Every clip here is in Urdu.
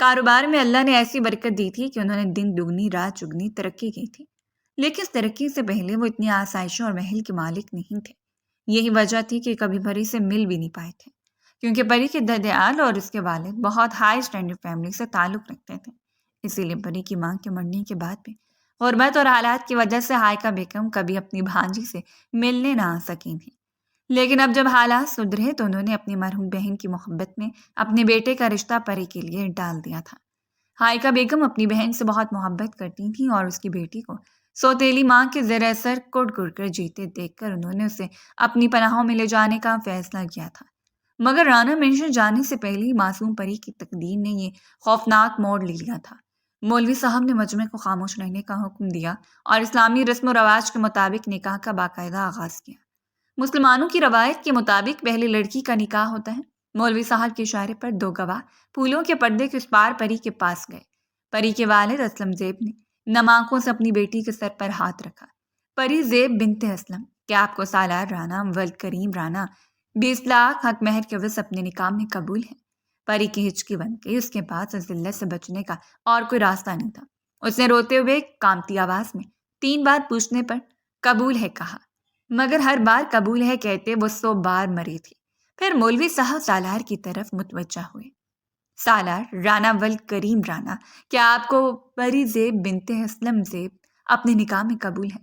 کاروبار میں اللہ نے ایسی برکت دی تھی کہ انہوں نے دن دگنی رات چگنی ترقی کی تھی، لیکن اس ترقی سے پہلے وہ اتنی آسائشوں اور محل کے مالک نہیں تھے۔ یہی وجہ تھی کہ کبھی پری سے مل بھی نہیں پائے تھے، کیونکہ پری کے ددیال اور اس کے والد بہت ہائی اسٹینڈرڈ فیملی سے تعلق رکھتے تھے۔ اسی لیے پری کی ماں کے مرنے کے بعد بھی غربت اور حالات کی وجہ سے ہائیکا بیگم کبھی اپنی بھانجی سے ملنے نہ آ سکی تھیں۔ لیکن اب جب حالات سدھرے تو انہوں نے اپنی مرحوم بہن کی محبت میں اپنے بیٹے کا رشتہ پری کے لیے ڈال دیا تھا۔ ہائیکا بیگم اپنی بہن سے بہت محبت کرتی تھیں اور اس کی بیٹی کو سوتیلی ماں کے زیر اثر کٹ کٹ کر جیتے دیکھ کر انہوں نے اسے اپنی پناہوں میں لے جانے کا فیصلہ کیا تھا۔ مگر رانا مینشن جانے سے پہلے ہی معصوم پری کی تقدیر نے یہ خوفناک موڑ لے لیا تھا۔ مولوی صاحب نے مجمع کو خاموش رہنے کا حکم دیا اور اسلامی رسم و رواج کے مطابق نکاح کا باقاعدہ آغاز کیا۔ مسلمانوں کی روایت کے مطابق پہلے لڑکی کا نکاح ہوتا ہے۔ مولوی صاحب کے اشارے پر دو گواہ پھولوں کے پردے کے اس پار پری کے پاس گئے۔ پری کے والد اسلم زیب نے نم آنکھوں سے اپنی بیٹی کے سر پر ہاتھ رکھا۔ پری زیب بنت اسلم، کیا آپ کو سالار رانا ولد کریم رانا 20 لاکھ حق مہر کے عوض اپنے نکاح میں قبول ہے؟ پری کی ہچکی بن گئی۔ اس کے پاس اس ذلت سے بچنے کا اور کوئی راستہ نہیں تھا۔ اس نے روتے ہوئے کامتی آواز میں 3 بار پوچھنے پر قبول ہے کہا، مگر ہر بار قبول ہے کہتے وہ 100 بار مری تھی۔ پھر مولوی صاحب سالار کی طرف متوجہ ہوئے۔ سالار رانا ولد کریم رانا، کیا آپ کو پری زیب بنت اسلم زیب اپنے نکاح میں قبول ہے؟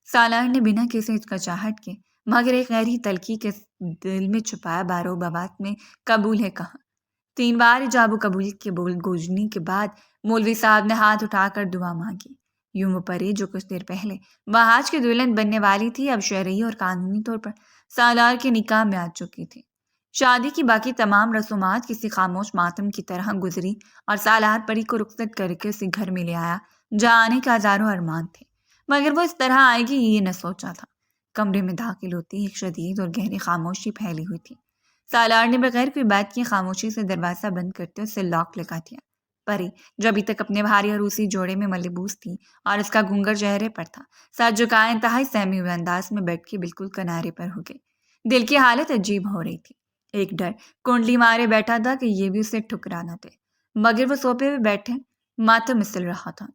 سالار نے بنا کسی ہچکچاہٹ کے مگر ایک غیری تلخی کے دل میں چھپایا بارو بوات میں قبول ہے کہا۔ 3 بار ایجاب و قبول کے بول گوجنے کے بعد مولوی صاحب نے ہاتھ اٹھا کر دعا مانگی۔ یوں وہ پری جو کچھ دیر پہلے بہاج کی دلہن بننے والی تھی، اب شرعی اور قانونی طور پر سالار کے نکاح میں آ چکی تھی۔ شادی کی باقی تمام رسومات کسی خاموش ماتم کی طرح گزری اور سالار پری کو رخصت کر کے اسے گھر میں لے آیا جہاں آنے کے ہزاروں ارمان تھے، مگر وہ اس طرح آئے گی یہ نہ سوچا تھا۔ کمرے میں داخل ہوتی ایک شدید اور گہری خاموشی پھیلی ہوئی تھی۔ سالار نے بغیر کوئی بات کی خاموشی سے دروازہ بند کرتے اسے لاک لگا دیا۔ پری جو ابھی تک اپنے بھاری عروسی جوڑے میں ملبوس تھی اور اس کا گھنگھر چہرے پر تھا، سر جھکائے انتہائی سہمے ہوئے انداز میں بیٹھ کے بالکل کنارے پر ہو گئی۔ دل کی حالت عجیب ہو رہی تھی۔ ایک ڈر کنڈلی مارے بیٹھا تھا کہ یہ بھی اسے ٹھکرا نہ دے، مگر وہ صوفے پہ بیٹھے ماتم مسل رہا تھا۔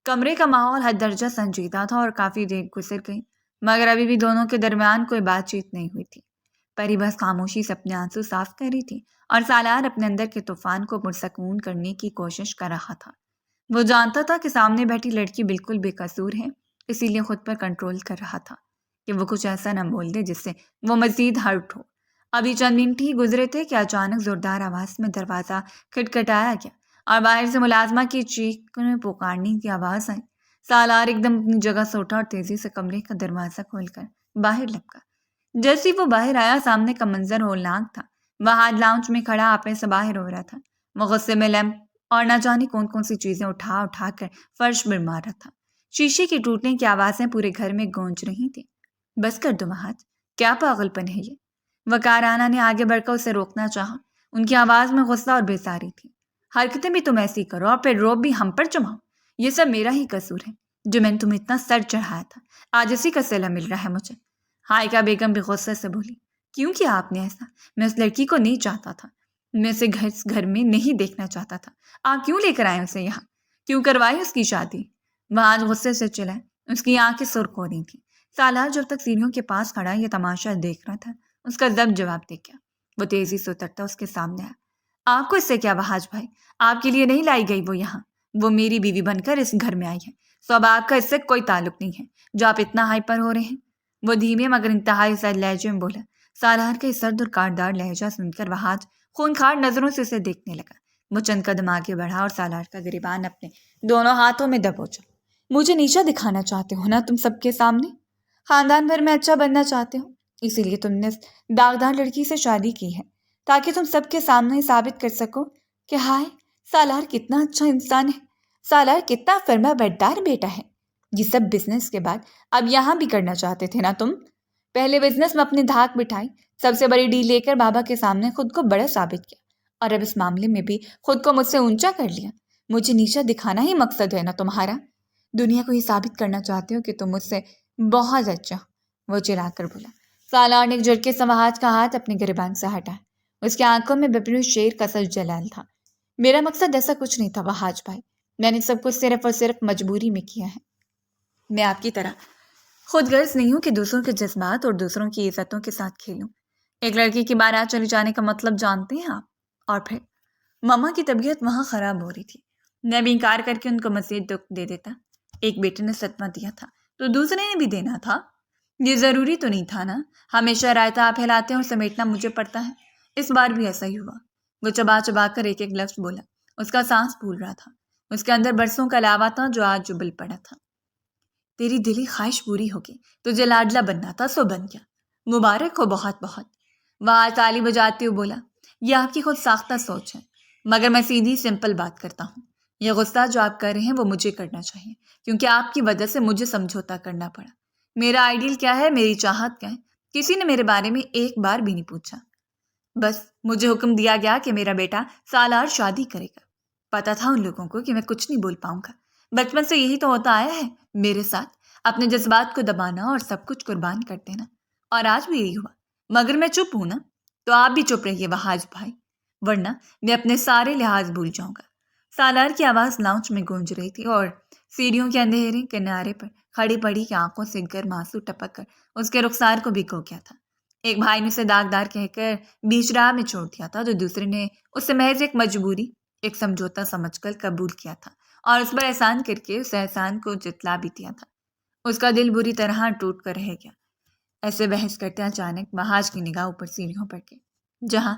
کمرے کا ماحول حد درجہ سنجیدہ تھا اور کافی دیر گزر گئی مگر ابھی بھی دونوں کے درمیان کوئی بات چیت نہیں ہوئی تھی۔ پری بس خاموشی سے اپنے آنسو صاف کر رہی تھی اور سالار اپنے اندر کے طوفان کو پرسکون کرنے کی کوشش کر رہا تھا۔ وہ جانتا تھا کہ سامنے بیٹھی لڑکی بالکل بے قصور ہے، اسی لیے خود پر کنٹرول کر رہا تھا کہ وہ کچھ ایسا نہ بول دے جس سے وہ مزید ہرٹ ہو۔ ابھی چند منٹ ہی گزرے تھے کہ اچانک زوردار آواز میں دروازہ کھٹکھٹایا گیا اور باہر سے ملازمہ کی چیخنے پکارنے کی آواز آئی۔ سالار ایک دم اپنی جگہ سے اٹھا اور تیزی سے کمرے کا دروازہ کھول کر باہر لپکا۔ جیسے وہ باہر آیا سامنے کا منظر ہولناک تھا۔ وہاں لاؤنج میں کھڑا آپے سے باہر ہو رہا تھا۔ وہ غصے میں لیمپ اور نہ جانے کون کون سی چیزیں اٹھا اٹھا کر فرش پر مار رہا تھا۔ شیشے کی ٹوٹنے کی آوازیں پورے گھر میں گونج رہی تھیں۔ بس کر دو مہات، کیا پاگل پن ہے یہ؟ وقارانا نے آگے بڑھ کر اسے روکنا چاہا۔ ان کی آواز میں غصہ اور بیزاری تھی۔ حرکتیں بھی تم ایسی کرو اور پھر روب بھی ہم پر جماؤ، یہ سب میرا ہی قصور ہے جو میں نے تمہیں اتنا سر چڑھایا تھا، آج اسی کا صلہ مل رہا ہے مجھے۔ ہائیکا بیگم بھی غصے سے بولی، کیوں کیا آپ نے ایسا؟ میں اس لڑکی کو نہیں چاہتا تھا، میں اسے گھر میں نہیں دیکھنا چاہتا تھا، آپ کیوں لے کر آئے اسے یہاں؟ کیوں کروائی اس کی شادی؟ وہ آج غصے سے چلائے، اس کی آنکھیں سرخ ہو رہی تھیں۔ سالار جب تک سیڑھیوں کے پاس کھڑا یہ تماشا دیکھ رہا تھا، اس کا ضبط جواب دے گیا۔ وہ تیزی سے اترتا اس کے سامنے آیا۔ آپ کو اس سے کیا وحاج بھائی؟ آپ کے لیے نہیں لائی گئی وہ یہاں، وہ میری بیوی بن کر اس گھر میں آئی ہے، سو اب آپ کا اس سے کوئی تعلق نہیں ہے جو آپ اتنا ہائپر ہو رہے ہیں۔ وہ دھیمے مگر انتہائی سرد لہجے میں بولا۔ سالار کا سرد اور کاٹدار لہجہ سن کر وحاج خونخوار نظروں سے اسے دیکھنے لگا۔ وہ چند قدم آگے بڑھا اور سالار کا گریبان اپنے دونوں ہاتھوں میں دبوچا۔ مجھے نیچا دکھانا چاہتے ہو نا تم سب کے سامنے؟ خاندان بھر میں اچھا بننا چاہتے ہو، اسی لیے تم نے اس داغدار لڑکی سے شادی کی ہے تاکہ تم سب کے سامنے ثابت کر سکو کہ ہائے سالار کتنا اچھا انسان ہے، سالار کتنا فرما بردار بیٹا ہے۔ یہ سب بزنس کے بعد اب یہاں بھی کرنا چاہتے تھے نا تم؟ پہلے بزنس میں اپنی دھاک بٹھائی، سب سے بڑی ڈیل لے کر بابا کے سامنے خود کو بڑا ثابت کیا، اور اب اس معاملے میں بھی خود کو مجھ سے اونچا کر لیا۔ مجھے نیچا دکھانا ہی مقصد ہے نا تمہارا؟ دنیا کو یہ ثابت کرنا چاہتے ہو کہ تم مجھ سے بہت اچھا، وہ چلا کر بولا۔ سالار نے ایک جھٹکے سے وحاج کا ہاتھ اپنے گریبان سے ہٹا۔ اس کی آنکھوں میں بپرو شیر کا سچ جلال تھا۔ میرا مقصد ایسا کچھ نہیں تھا وہاج بھائی، میں نے سب کچھ صرف اور صرف مجبوری میں کیا ہے۔ میں آپ کی طرح خود غرض نہیں ہوں کہ دوسروں کے جذبات اور دوسروں کی عزتوں کے ساتھ کھیلوں۔ ایک لڑکی کی بارات چلے جانے کا مطلب جانتے ہیں آپ؟ اور پھر ماما کی طبیعت وہاں خراب ہو رہی تھی، میں بھی انکار کر کے ان کو مزید دکھ دے دیتا۔ ایک بیٹے نے صدمہ دیا تھا تو دوسرے نے بھی دینا تھا، یہ ضروری تو نہیں تھا نا؟ ہمیشہ رائتا آپ پھیلاتے ہیں اور سمیٹنا مجھے پڑتا ہے۔ اس بار بھی ایسا ہی ہوا۔ وہ چبا چبا کر ایک ایک لفظ بولا، اس کا سانس پھول رہا تھا، اس کے اندر برسوں کا لاوا تھا جو آج جبل پڑا تھا۔ تیری دلی خواہش پوری ہوگی، تجھے لاڈلا بننا تھا سو بن گیا، مبارک ہو بہت بہت۔ وہاں تالی بجاتے ہوئے بولا، یہ آپ کی خود ساختہ سوچ ہے، مگر میں سیدھی سمپل بات کرتا ہوں۔ یہ غصہ جو آپ کر رہے ہیں وہ مجھے کرنا چاہیے، کیونکہ آپ کی وجہ سے مجھے سمجھوتا کرنا پڑا۔ میرا آئیڈیل کیا ہے، میری چاہت کیا ہے، کسی نے میرے بارے میں ایک بار بھی نہیں پوچھا۔ بس مجھے حکم دیا گیا کہ میرا بیٹا سالار شادی کرے گا۔ پتا تھا ان لوگوں کو کہ میں کچھ نہیں بول پاؤں گا، بچپن سے یہی تو ہوتا آیا ہے میرے ساتھ، اپنے جذبات کو دبانا اور سب کچھ قربان کر دینا، اور آج بھی یہی ہوا۔ مگر میں چپ ہوں نا، تو آپ بھی چپ رہیے وہاج بھائی، ورنہ میں اپنے سارے لحاظ بھول جاؤں گا۔ سالار کی آواز لاؤنج میں گونج رہی تھی اور سیڑھیوں کے اندھیرے کنارے پر کھڑی پڑی کی آنکھوں سے گرم آنسو ٹپک کر اس کے رخسار کو بھگو گیا تھا۔ ایک بھائی نے اسے داغدار کہہ کر بیچ راہ میں چھوڑ دیا تھا، تو دوسرے نے اسے محض ایک مجبوری، ایک سمجھوتا سمجھ کر قبول کیا تھا اور اس پر احسان کر کے اس احسان کو جتلا بھی دیا تھا۔ اس کا دل بری طرح ٹوٹ کر رہ گیا۔ ایسے بحث کرتے اچانک وہاج کی نگاہ اوپر سیڑھیوں پر گئی، جہاں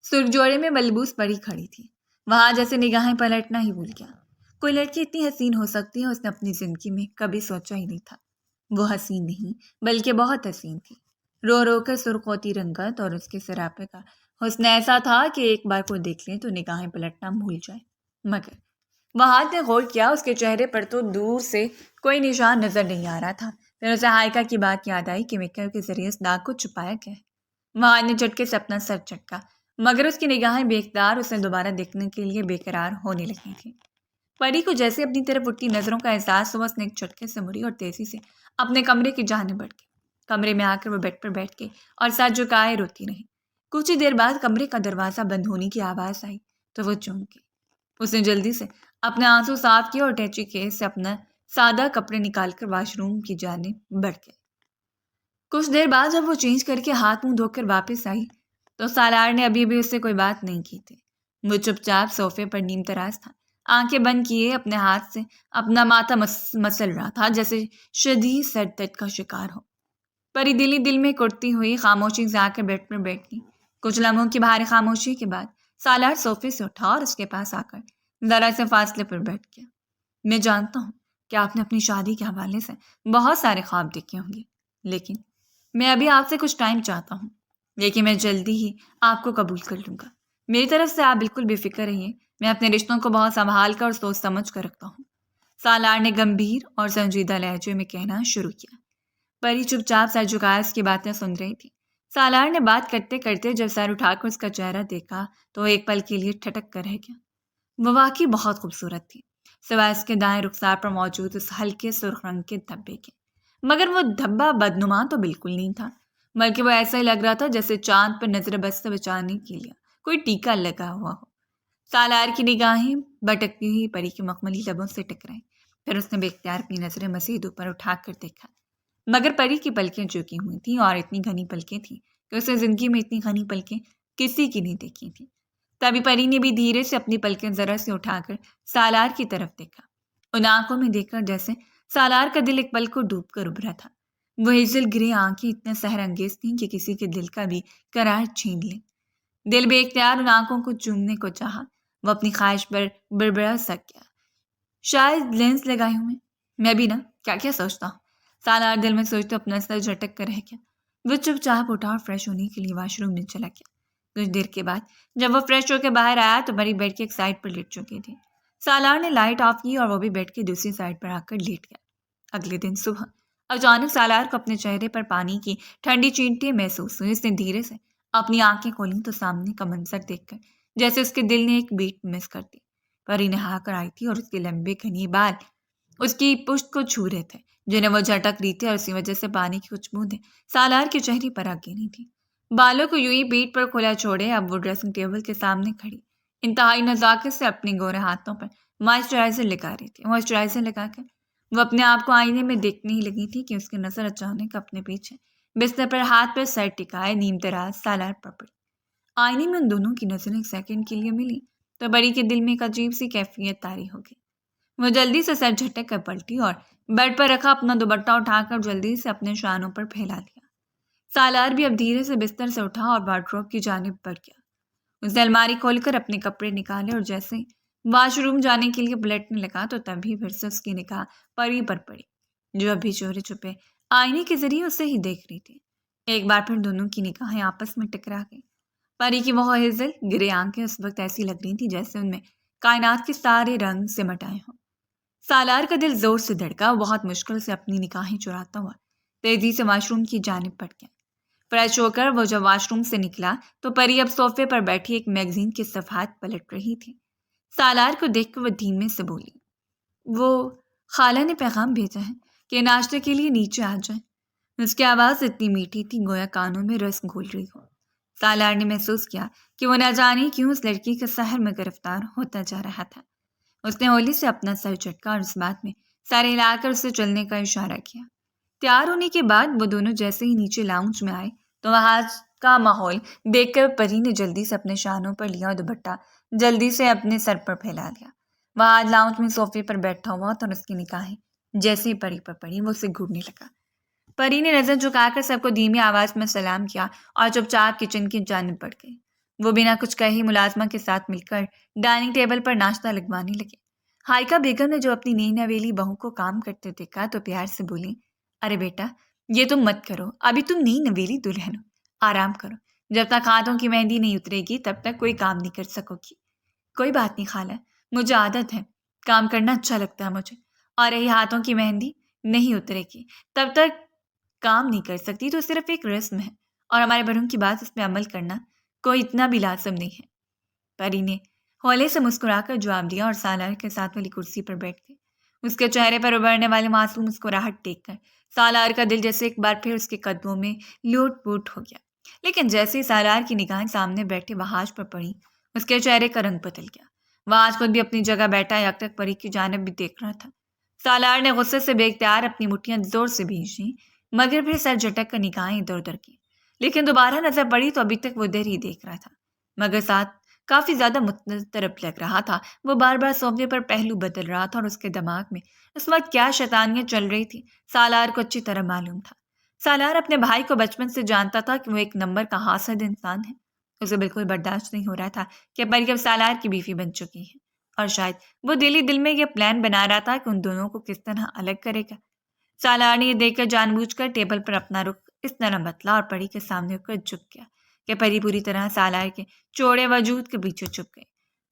سرخ جوڑے میں ملبوس پری کھڑی تھی۔ وہاں جیسے نگاہیں پلٹنا ہی بھول گیا۔ کوئی لڑکی اتنی حسین ہو سکتی ہے، اس نے اپنی زندگی میں کبھی سوچا ہی نہیں تھا۔ وہ حسین نہیں بلکہ بہت حسین تھی، رو رو کر سرخ ہوتی رنگت اور اس کے سراپے کا حسن ایسا تھا کہ ایک بار کو دیکھ لیں تو نگاہیں پلٹنا بھول جائے۔ مگر وہاں نے غور کیا، اس کے چہرے پر تو دور سے کوئی نشان نظر نہیں آ رہا تھا۔ پھر اسے ہائیکا کی بات یاد آئی کہ میک اپ کے ذریعے اس داغ کو چھپایا گیا ہے۔ وہاں نے جھٹکے سے اپنا سر چٹکا، مگر اس کی نگاہیں بے اختیار اسے دوبارہ دیکھنے کے لیے بے قرار ہونے لگی تھیں۔ پری کو جیسے اپنی طرف اٹھتی نظروں کا احساس ہوا، اس نے ایک جھٹکے سے مڑی اور تیزی سے اپنے کمرے کی جانب بڑھ گئی۔ کمرے میں آ کر وہ بیڈ پر بیٹھ گئی اور ساتھ جھکائے روتی رہی۔ کچھ ہی دیر بعد کمرے کا دروازہ بند ہونے کی آواز آئی تو وہ چونک گئی۔ اس نے جلدی سے اپنے آنسو صاف کیے اور اٹیچی کیس سے اپنا سادہ کپڑے نکال کر واش روم کی جانب بڑھ گئے۔ کچھ دیر بعد جب وہ چینج کر کے ہاتھ منہ دھو کر واپس آئی تو سالار نے ابھی بھی اس سے کوئی بات نہیں کی تھی۔ وہ چپ چاپ صوفے پر نیم تراز تھا، آنکھیں بند کیے اپنے ہاتھ سے اپنا ماتھا مسل رہا تھا، جیسے شدید سر درد کا شکار ہو۔ پری دلی دل میں کڑتی ہوئی خاموشی سے آ کر بیڈ پر بیٹھ گئی۔ کچھ لمحوں کی بھاری خاموشی کے بعد سالار صوفے سے اٹھا اور اس کے پاس آ کر ذرا سے فاصلے پر بیٹھ گیا۔ میں جانتا ہوں کہ آپ نے اپنی شادی کے حوالے سے بہت سارے خواب دیکھے ہوں گے، لیکن میں ابھی آپ سے کچھ ٹائم چاہتا ہوں، لیکن میں جلدی ہی آپ کو قبول کر لوں گا۔ میری طرف سے آپ بالکل بے فکر رہیے، میں اپنے رشتوں کو بہت سنبھال کر اور سوچ سمجھ کر رکھتا ہوں، سالار نے گمبھیر اور سنجیدہ لہجے میں کہنا شروع کیا۔ پری چپ چاپ سر جھکائے اس کی باتیں سن رہی تھی۔ سالار نے بات کرتے کرتے جب سر اٹھا کر اس کا چہرہ دیکھا تو ایک پل کے لیے ٹھٹک کر رہ گیا۔ وہ واقعی بہت خوبصورت تھی، سوائے اس کے دائیں رخسار پر موجود اس ہلکے سرخ رنگ کے دھبے کے۔ مگر وہ دھبا بدنما تو بالکل نہیں تھا، بلکہ وہ ایسا ہی لگ رہا تھا جیسے چاند پر نظر بد سے بچانے کے لیے کوئی ٹیکا لگا ہوا ہو۔ سالار کی نگاہیں بھٹکتی ہوئی پری کے مخملی لبوں سے ٹکرائیں، پھر اس نے بے اختیار اپنی نظریں مزید اوپر اٹھا کر دیکھا۔ مگر پری کی پلکیں جھکی ہوئی تھیں اور اتنی گھنی پلکیں تھیں کہ اسے زندگی میں اتنی گھنی پلکیں کسی کی نہیں دیکھی تھیں۔ تبھی پری نے بھی دھیرے سے اپنی پلکیں ذرا سے اٹھا کر سالار کی طرف دیکھا، ان آنکھوں میں دیکھ کر جیسے سالار کا دل ایک پل کو ڈوب کر ابھرا تھا۔ وہ ہیزل گرے آنکھیں اتنے سحر انگیز تھیں کہ کسی کے دل کا بھی قرار چھین لیں۔ دل بے اختیار ان آنکھوں کو چومنے کو چاہا، وہ اپنی خواہش پر بڑبڑا سک گیا۔ شاید لینس لگائے ہوئے، میں بھی نا کیا کیا سوچتا ہوں، سالار دل میں سوچتے اپنا سر جھٹک کر رہ گیا۔ وہ چپ چاپ اٹھا اور فریش ہونے کے لیے واش روم میں چلا گیا۔ کچھ دیر کے بعد جب وہ فریش ہو کے باہر آیا تو پری بیڈ کے ایک سائڈ پر لیٹ چکی تھی۔ سالار نے لائٹ آف کی اور وہ بھی بیڈ کے دوسری سائڈ پر آ کر لیٹ گیا۔ اگلے دن صبح اچانک سالار کو اپنے چہرے پر پانی کی ٹھنڈی چینٹیں محسوس ہوئی۔ اس نے دھیرے سے اپنی آنکھیں کھولیں تو سامنے کا منظر دیکھ کر جیسے اس کے دل نے ایک بیٹ مس کر دی۔ پری نہا کر آئی تھی اور اس کے لمبے گھنے بال اس کی پشت کو چھو رہے تھے، جنہیں وہ جھٹک رہی تھی، اور اسی وجہ سے پانی کی کچھ بوندیں سالار کے چہرے پر آ گری تھی۔ بالوں کو یوں ہی پیٹھ پر کھلا چھوڑے اب وہ ڈریسنگ ٹیبل کے سامنے کھڑی انتہائی نزاکت سے اپنے گورے ہاتھوں پر موئسچرائزر لگا رہی تھی۔ موئسچرائزر لگا کر وہ اپنے آپ کو آئینے میں دیکھنے ہی لگی تھی کہ اس کی نظر اچانک اپنے پیچھے بستر پر ہاتھ پر سر ٹکائے نیم دراز سالار پر پڑی۔ آئینے میں ان دونوں کی نظریں ایک سیکنڈ کے لیے ملی تو بڑی کے دل میں ایک عجیب سی کیفیت طاری ہو گئی۔ وہ جلدی سے سر جھٹک کر پلٹی اور بیڈ پر رکھا اپنا دوپٹہ اٹھا کر جلدی سے اپنے شانوں پر پھیلا لیا۔ سالار بھی اب دھیرے سے بستر سے اٹھا اور وارڈروب کی جانب بڑھ گیا۔ اس نے الماری کھول کر اپنے کپڑے نکالے اور جیسے واش روم جانے کے لیے پلٹنے لگا تو تبھی پھر سے اس کی نگاہ پری پر پڑی، جو ابھی چورے چھپے آئینے کے ذریعے اسے ہی دیکھ رہی تھی۔ ایک بار پھر دونوں کی نگاہیں آپس میں ٹکرا گئی۔ پری کی وہ ہزل گرے آنکھیں اس وقت ایسی لگ رہی تھی جیسے ان میں کائنات کے سارے رنگ سمٹ آئے ہوں۔ سالار کا دل زور سے دھڑکا، بہت مشکل سے اپنی نگاہیں چراتا ہوا تیزی سے واش روم کی جانب بڑھ گیا۔ فریش ہو کر وہ جب واش روم سے نکلا تو پری اب صوفے پر بیٹھی ایک میگزین کے صفحات پلٹ رہی تھی۔ سالار کو دیکھ کر وہ دھیمے سے بولی، وہ خالہ نے پیغام بھیجا ہے کہ ناشتے کے لیے نیچے آ جائیں۔ اس کی آواز اتنی میٹھی تھی گویا کانوں میں رس گھول رہی ہو۔ سالار نے محسوس کیا کہ وہ نہ جانے کیوں اس لڑکی کے سحر میں گرفتار ہوتا جا رہا تھا۔ اس نے ہولی سے اپنا سر جھٹکا اور اس بات میں سر ہلا کر اسے چلنے کا اشارہ کیا۔ تیار ہونے کے بعد وہ دونوں جیسے ہی نیچے لاؤنج میں آئے تو وہاں کا ماحول دیکھ کر پری نے جلدی سے اپنے شانوں پر لیا اور دوپٹہ جلدی سے اپنے سر پر پھیلا لیا۔ وہاں لاؤنج میں صوفے پر بیٹھا ہوا تو اس کی نگاہیں جیسے ہی پری پر پڑی وہ اسے گھورنے لگا۔ پری نے نظر جھکا کر سب کو دھیمی آواز میں سلام کیا اور چپ چاپ کچن کی جانب بڑھ گئی۔ وہ بنا کچھ کہے ملازمہ کے ساتھ مل کر ڈائننگ ٹیبل پر ناشتہ لگوانے لگے۔ ہائیکا بیگم نے جو اپنی نئی نویلی بہو کو کام کرتے دیکھا تو پیار سے بولی، ارے بیٹا یہ تم مت کرو، ابھی تم نئی نویلی دلہن ہو، آرام کرو، جب تک ہاتھوں کی مہندی نہیں اترے گی تب تک کوئی کام نہیں کر سکو گی۔ کوئی بات نہیں خالہ، مجھے عادت ہے، کام کرنا اچھا لگتا ہے مجھے، اور رہی ہاتھوں کی مہندی نہیں اترے گی تب تک کام نہیں کر سکتی تو صرف ایک رسم ہے اور ہمارے بڑوں کی بات اس پہ عمل کرنا کوئی اتنا بھی لازم نہیں ہے۔ پری نے ہولے سے مسکرا کر جواب دیا اور سالار کے ساتھ والی کرسی پر بیٹھ گئی۔ اس کے چہرے پر ابھرنے والے معصوم مسکراہٹ دیکھ کر سالار کا دل جیسے ایک بار پھر اس کے قدموں میں لوٹ پوٹ ہو گیا، لیکن جیسے ہی سالار کی نگاہیں سامنے بیٹھے وحاج پر پڑی اس کے چہرے کا رنگ بدل گیا۔ وحاج خود بھی اپنی جگہ بیٹھا یک تک پری کی جانب بھی دیکھ رہا تھا۔ سالار نے غصے سے بے اختیار اپنی مٹھیاں زور سے بھیجیں مگر پھر سر جھٹک کر نگاہیں ادھر ادھر کی، لیکن دوبارہ نظر پڑی تو ابھی تک وہ ادھر ہی دیکھ رہا تھا مگر ساتھ کافی زیادہ مضطرب لگ رہا تھا۔ وہ بار بار صوفے پر پہلو بدل رہا تھا اور اس کے دماغ میں اس وقت کیا شیطانیاں چل رہی تھی سالار کو اچھی طرح معلوم تھا۔ سالار اپنے بھائی کو بچپن سے جانتا تھا کہ وہ ایک نمبر کا حاسد انسان ہے۔ اسے بالکل برداشت نہیں ہو رہا تھا کہ پری اب سالار کی بیوی بن چکی ہے اور شاید وہ دل میں یہ پلان بنا رہا تھا کہ ان دونوں کو کس طرح الگ کرے گا۔ سالار نے یہ دیکھ کر جان بوجھ کر ٹیبل پر اپنا رخ اس طرح بدلا اور پری کے سامنے ہو کر جھک گیا کہ پری پوری طرح سالار کے چوڑے وجود کے پیچھے چھپ گئی۔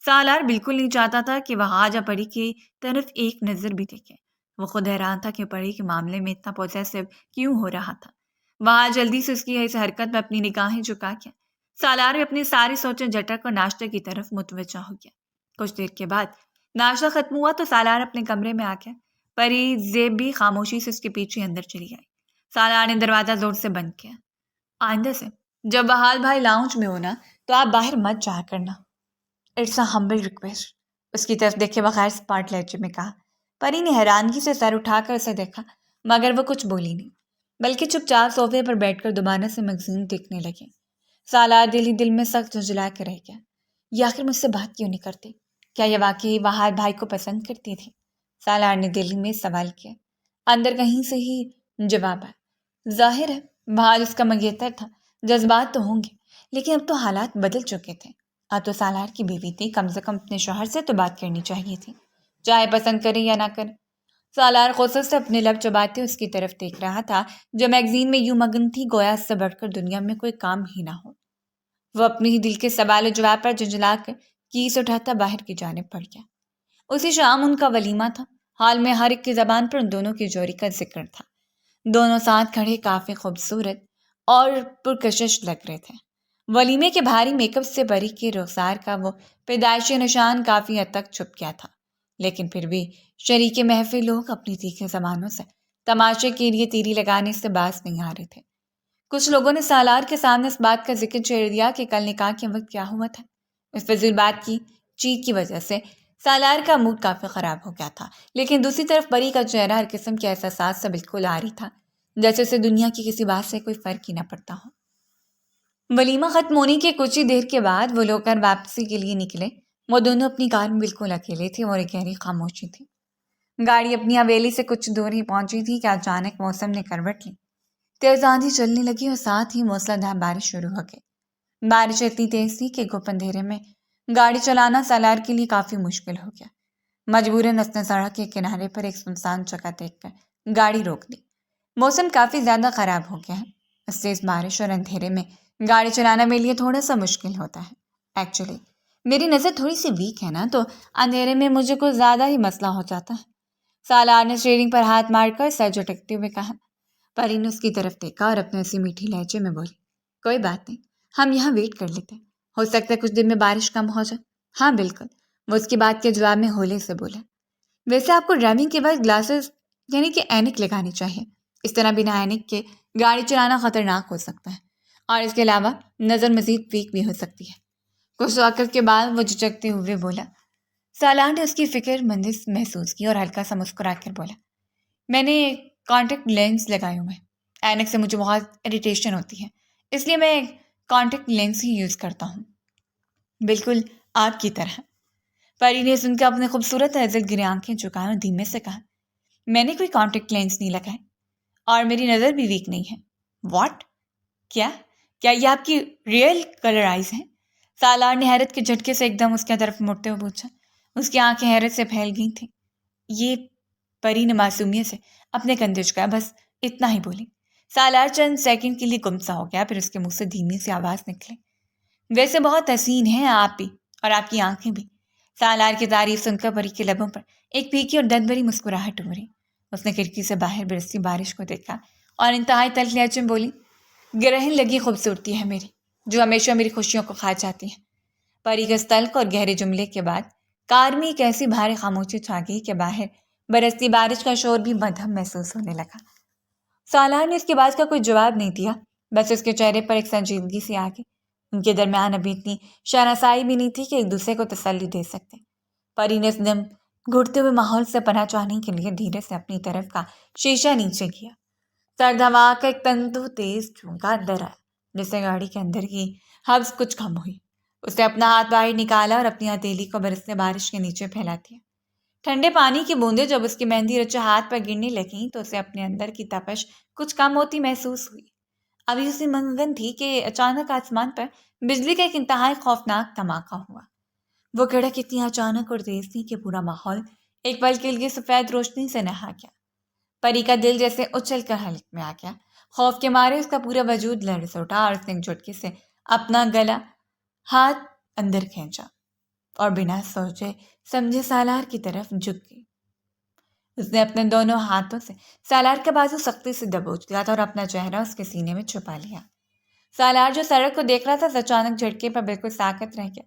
سالار بالکل نہیں چاہتا تھا کہ وہ آج پری کی طرف ایک نظر بھی دیکھے۔ وہ خود حیران تھا کہ پری کے معاملے میں اتنا پوزیسو کیوں ہو رہا تھا۔ وہاں جلدی سے اس کی اس حرکت میں اپنی نگاہیں جھکا کے سالار بھی اپنی ساری سوچیں جھٹک کر ناشتے کی طرف متوجہ ہو گیا۔ کچھ دیر کے بعد ناشتہ ختم ہوا تو سالار اپنے کمرے میں آ گیا۔ پری زیب بھی خاموشی سے اس کے پیچھے اندر چلی آئی۔ سالار نے دروازہ زور سے بند کیا۔ آئندہ سے جب بحال بھائی لاؤنج میں ہونا تو آپ باہر مت جایا کرنا، اٹس اے ہمبل ریکویسٹ، اس کی طرف دیکھے بغیر اسپارٹ لہجے میں کہا۔ پری نے حیرانگی سے سر اٹھا کر اسے دیکھا مگر وہ کچھ بولی نہیں بلکہ چپ چاپ صوفے پر بیٹھ کر دوبارہ سے میگزین دیکھنے لگے۔ سالار دل ہی دل میں سخت جھنجھلا کے رہ گیا۔ یہ آخر مجھ سے بات کیوں نہیں کرتے؟ کیا یہ واقعی بہار بھائی کو پسند کرتی تھی؟ سالار نے دل میں سوال کیا۔ اندر کہیں سے ہی جواب آیا، ظاہر ہے بہار اس کا منگیتر تھا، جذبات تو ہوں گے لیکن اب تو حالات بدل چکے تھے۔ اب تو سالار کی بیوی تھی، کم سے کم اپنے شوہر سے تو بات کرنی چاہیے تھی، چاہے پسند کرے یا نہ کرے۔ سالار غصے سے اپنے لب چباتے اس کی طرف دیکھ رہا تھا جو میگزین میں یوں مگن تھی گویا اس سے بڑھ کر دنیا میں کوئی کام ہی نہ ہو۔ وہ اپنے ہی دل کے سوال و جواب پر جھنجھلا کر کیس اٹھاتا باہر کی جانب بڑھ گیا۔ اسی شام ان کا ولیمہ تھا۔ حال میں ہر ایک کی زبان پر ان دونوں کی جوڑی کا ذکر تھا۔ دونوں ساتھ کھڑے کافی خوبصورت اور پرکشش لگ رہے تھے۔ ولیمے کے بھاری میک اپ سے پری کے رخسار کا وہ پیدائشی نشان کافی حد تک چھپ گیا تھا، لیکن پھر بھی شریک محفل لوگ اپنی تیکھے زبانوں سے تماشے کے لیے تیری لگانے سے باز نہیں آ رہے تھے۔ کچھ لوگوں نے سالار کے سامنے اس بات کا ذکر چھیڑ دیا کہ کل نکاح کے وقت کیا ہوا تھا۔ اس فضول بات کی چیت کی وجہ سے سالار کا موڈ کافی خراب ہو گیا تھا، لیکن دوسری طرف پری کا چہرہ ہر قسم کے احساسات سے بالکل عاری تھا، جیسے اسے دنیا کی کسی بات سے کوئی فرق ہی نہ پڑتا ہو۔ ولیمہ ختم ہونے کے کچھ ہی دیر کے بعد وہ لوگ واپسی کے لیے نکلے۔ وہ دونوں اپنی کار میں بالکل اکیلے تھے اور ایک گہری خاموشی تھی۔ گاڑی اپنی حویلی سے کچھ دور ہی پہنچی تھی کہ اچانک موسم نے کروٹ لی۔ تیز آندھی چلنے لگی اور ساتھ ہی موسلادھار بارش شروع ہو گئی۔ بارش اتنی تیز تھی کہ گپ اندھیرے میں گاڑی چلانا سالار کے لیے کافی مشکل ہو گیا۔ مجبوراً اس نے سڑک کے کنارے پر ایک سنسان جگہ دیکھ کر گاڑی روک دی۔ موسم کافی زیادہ خراب ہو گیا ہے۔ اس تیز بارش اور اندھیرے میں گاڑی چلانا میرے لیے تھوڑا سا مشکل ہوتا ہے۔ ایکچولی میری نظر تھوڑی سی ویک ہے نا، تو اندھیرے میں مجھے کچھ زیادہ ہی مسئلہ ہو جاتا ہے۔ سالار نے اسٹیئرنگ پر ہاتھ مار کر سر جھٹکتے ہوئے کہا۔ پری نے اس کی طرف دیکھا اور اپنے اسی میٹھی لہجے میں بولی، کوئی بات نہیں، ہم یہاں ویٹ کر لیتے ہیں، ہو سکتا ہے کچھ دن میں بارش کم ہو جائے۔ ہاں بالکل، وہ اس کی بات کے جواب میں ہولے سے بولا۔ ویسے آپ کو ڈرائیونگ کے وقت گلاسز یعنی کہ اینک لگانی چاہیے، اس طرح بنا اینک کے گاڑی چلانا خطرناک ہو سکتا ہے، اور اس کے علاوہ نظر مزید ویک بھی ہو سکتی ہے۔ کچھ وقت کے بعد وہ جھجکتے ہوئے بولا۔ سالار نے اس کی فکر مندی محسوس کی اور ہلکا سا مسکرا کر بولا، میں نے کانٹیکٹ لینس لگائے ہوئے ہیں، اینک سے مجھے بہت اریٹیشن ہوتی ہے، اس لیے میں کانٹیکٹ لینس ہی یوز کرتا ہوں۔ بالکل آپ کی طرح۔ پری نے سن کر اپنے خوبصورت عزت گرے آنکھیں چکائیں اور دھیمے سے کہا، میں نے کوئی کانٹیکٹ لینس نہیں لگائے اور میری نظر بھی ویک نہیں ہے۔ واٹ؟ کیا یہ آپ کی ریئل کلر آئیز ہیں؟ سالار نے حیرت کے جھٹکے سے ایک دم اس کی طرف مڑتے ہوئے پوچھا۔ اس کی آنکھیں حیرت سے پھیل گئی تھیں۔ یہ پری نے معصومیت سے اپنے کندھے جھکایا، بس اتنا ہی بولی۔ سالار چند سیکنڈ کے لیے گم سا ہو گیا، پھر اس کے منہ سے دھیمی سی آواز نکلی، ویسے بہت حسین ہیں آپ بھی، اور آپ کی آنکھیں بھی۔ سالار کی تعریف سن کر پری کے لبوں پر ایک پھیکی اور درد بھری مسکراہٹ ابھری۔ اس نے کھڑکی سے باہر برستی بارش کو دیکھا اور انتہائی تلخ لہجے میں بولی، گرہن لگی خوبصورتی ہے میری، جو ہمیشہ میری خوشیوں کو کھا جاتی ہے۔ پری کے اس تلخ اور گہرے جملے کے بعد کار میں ایک ایسی بھاری خاموشی چھا گئی کہ باہر برستی بارش کا شور بھی مدھم محسوس ہونے لگا۔ سالار نے اس کی بات کا کوئی جواب نہیں دیا، بس اس کے چہرے پر ایک سنجیدگی سی آ گئی۔ ان کے درمیان ابھی اتنی شناسائی بھی نہیں تھی کہ ایک دوسرے کو تسلی دے سکتے۔ پری نے اس دم گھٹتے ہوئے ماحول سے پناہ چاہنے کے لیے دھیرے سے اپنی طرف کا شیشہ نیچے کیا۔ سرد ہوا کا ایک تندو تیز جھونکا اندر آیا، جس سے گاڑی کے اندر کی ہبس کچھ کم ہوئی۔ اس نے اپنا ہاتھ باہر نکالا اور اپنی ہتھیلی کو برستے بارش کے نیچے پھیلا دیا۔ ٹھنڈے پانی کی بوندیں جب اس کی مہندی رچے ہاتھ پر گرنے لگیں تو اسے اپنے اندر کی تپش کچھ کم ہوتی محسوس ہوئی۔ ابھی اسی منگن تھی کہ اچانک آسمان پر بجلی کا ایک انتہائی خوفناک دھماکہ ہوا۔ وہ کڑک اتنی اچانک اور تیز تھی کہ پورا ماحول ایک پل کے لیے سفید روشنی سے نہا گیا۔ پری کا دل جیسے اچھل کر حلق میں آ گیا۔ خوف کے مارے اس کا پورا وجود لرز اٹھا اور اس نے ایک جھٹکے سے اپنا گلا ہاتھ اندر کھینچا اور بنا سوچے سمجھے سالار کی طرف جھک گئی۔ اس نے اپنے دونوں ہاتھوں سے سالار کا بازو سختی سے دبوچ لیا تھا اور اپنا چہرہ اس کے سینے میں چھپا لیا۔ سالار جو سڑک کو دیکھ رہا تھا اچانک جھٹکے پر بالکل ساکت رہ گیا۔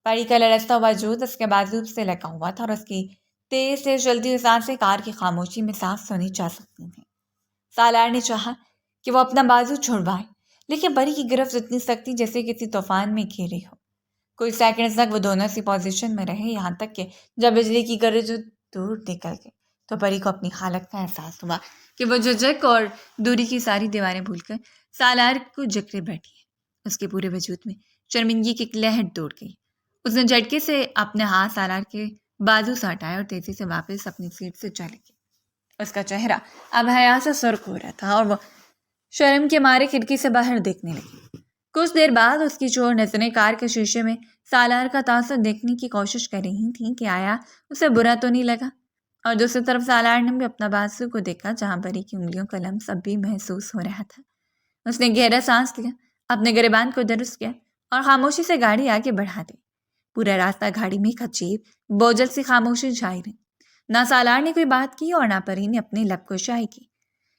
پری کا لرزتا ہوا وجود اس کے بازو سے لگا ہوا تھا اور اس کی تیز سے چلتی ہوئی سانسیں کار کی خاموشی میں صاف سنی جا سکتی تھیں۔ سالار نے چاہا کہ وہ اپنا بازو چھڑوائے، لیکن پری کی گرفت اتنی سخت تھی جیسے کسی طوفان میں گھیری ہو۔ کچھ سیکنڈز تک وہ دونوں اسی پوزیشن میں رہے، یہاں تک کہ جب بجلی کی گرج دور نکل گئی تو پری کو اپنی حالت کا احساس ہوا کہ وہ جھجک اور دوری کی ساری دیواریں بھول کر سالار کو جکڑے بیٹھی ہے۔ اس کے پورے وجود میں شرمندگی کی ایک لہر دوڑ گئی۔ اس نے جھٹکے سے اپنے ہاتھ سالار کے بازو سے ہٹایا اور تیزی سے واپس اپنی سیٹ سے چلے گئی۔ اس کا چہرہ اب حیا سے سرخ ہو رہا تھا اور وہ شرم کے مارے کھڑکی سے باہر دیکھنے لگی۔ کچھ دیر بعد اس کی چور نظریں کار کے شیشے میں سالار کا تاثر دیکھنے کی کوشش کر رہی تھیں کہ آیا اسے برا تو نہیں لگا، اور دوسری طرف سالار نے بھی اپنا بازو کو دیکھا جہاں پری کی انگلیوں کا لمس اب بھی محسوس ہو رہا تھا۔ اس نے گہرا سانس لیا، اپنے گریبان کو درست کیا اور خاموشی سے گاڑی آگے بڑھا دی۔ پورا راستہ گاڑی میں ایک عجیب بوجھل سی خاموشی چھائی رہی۔ نہ سالار نے کوئی بات کی اور نہ پری نے اپنے لب کو شائی کی۔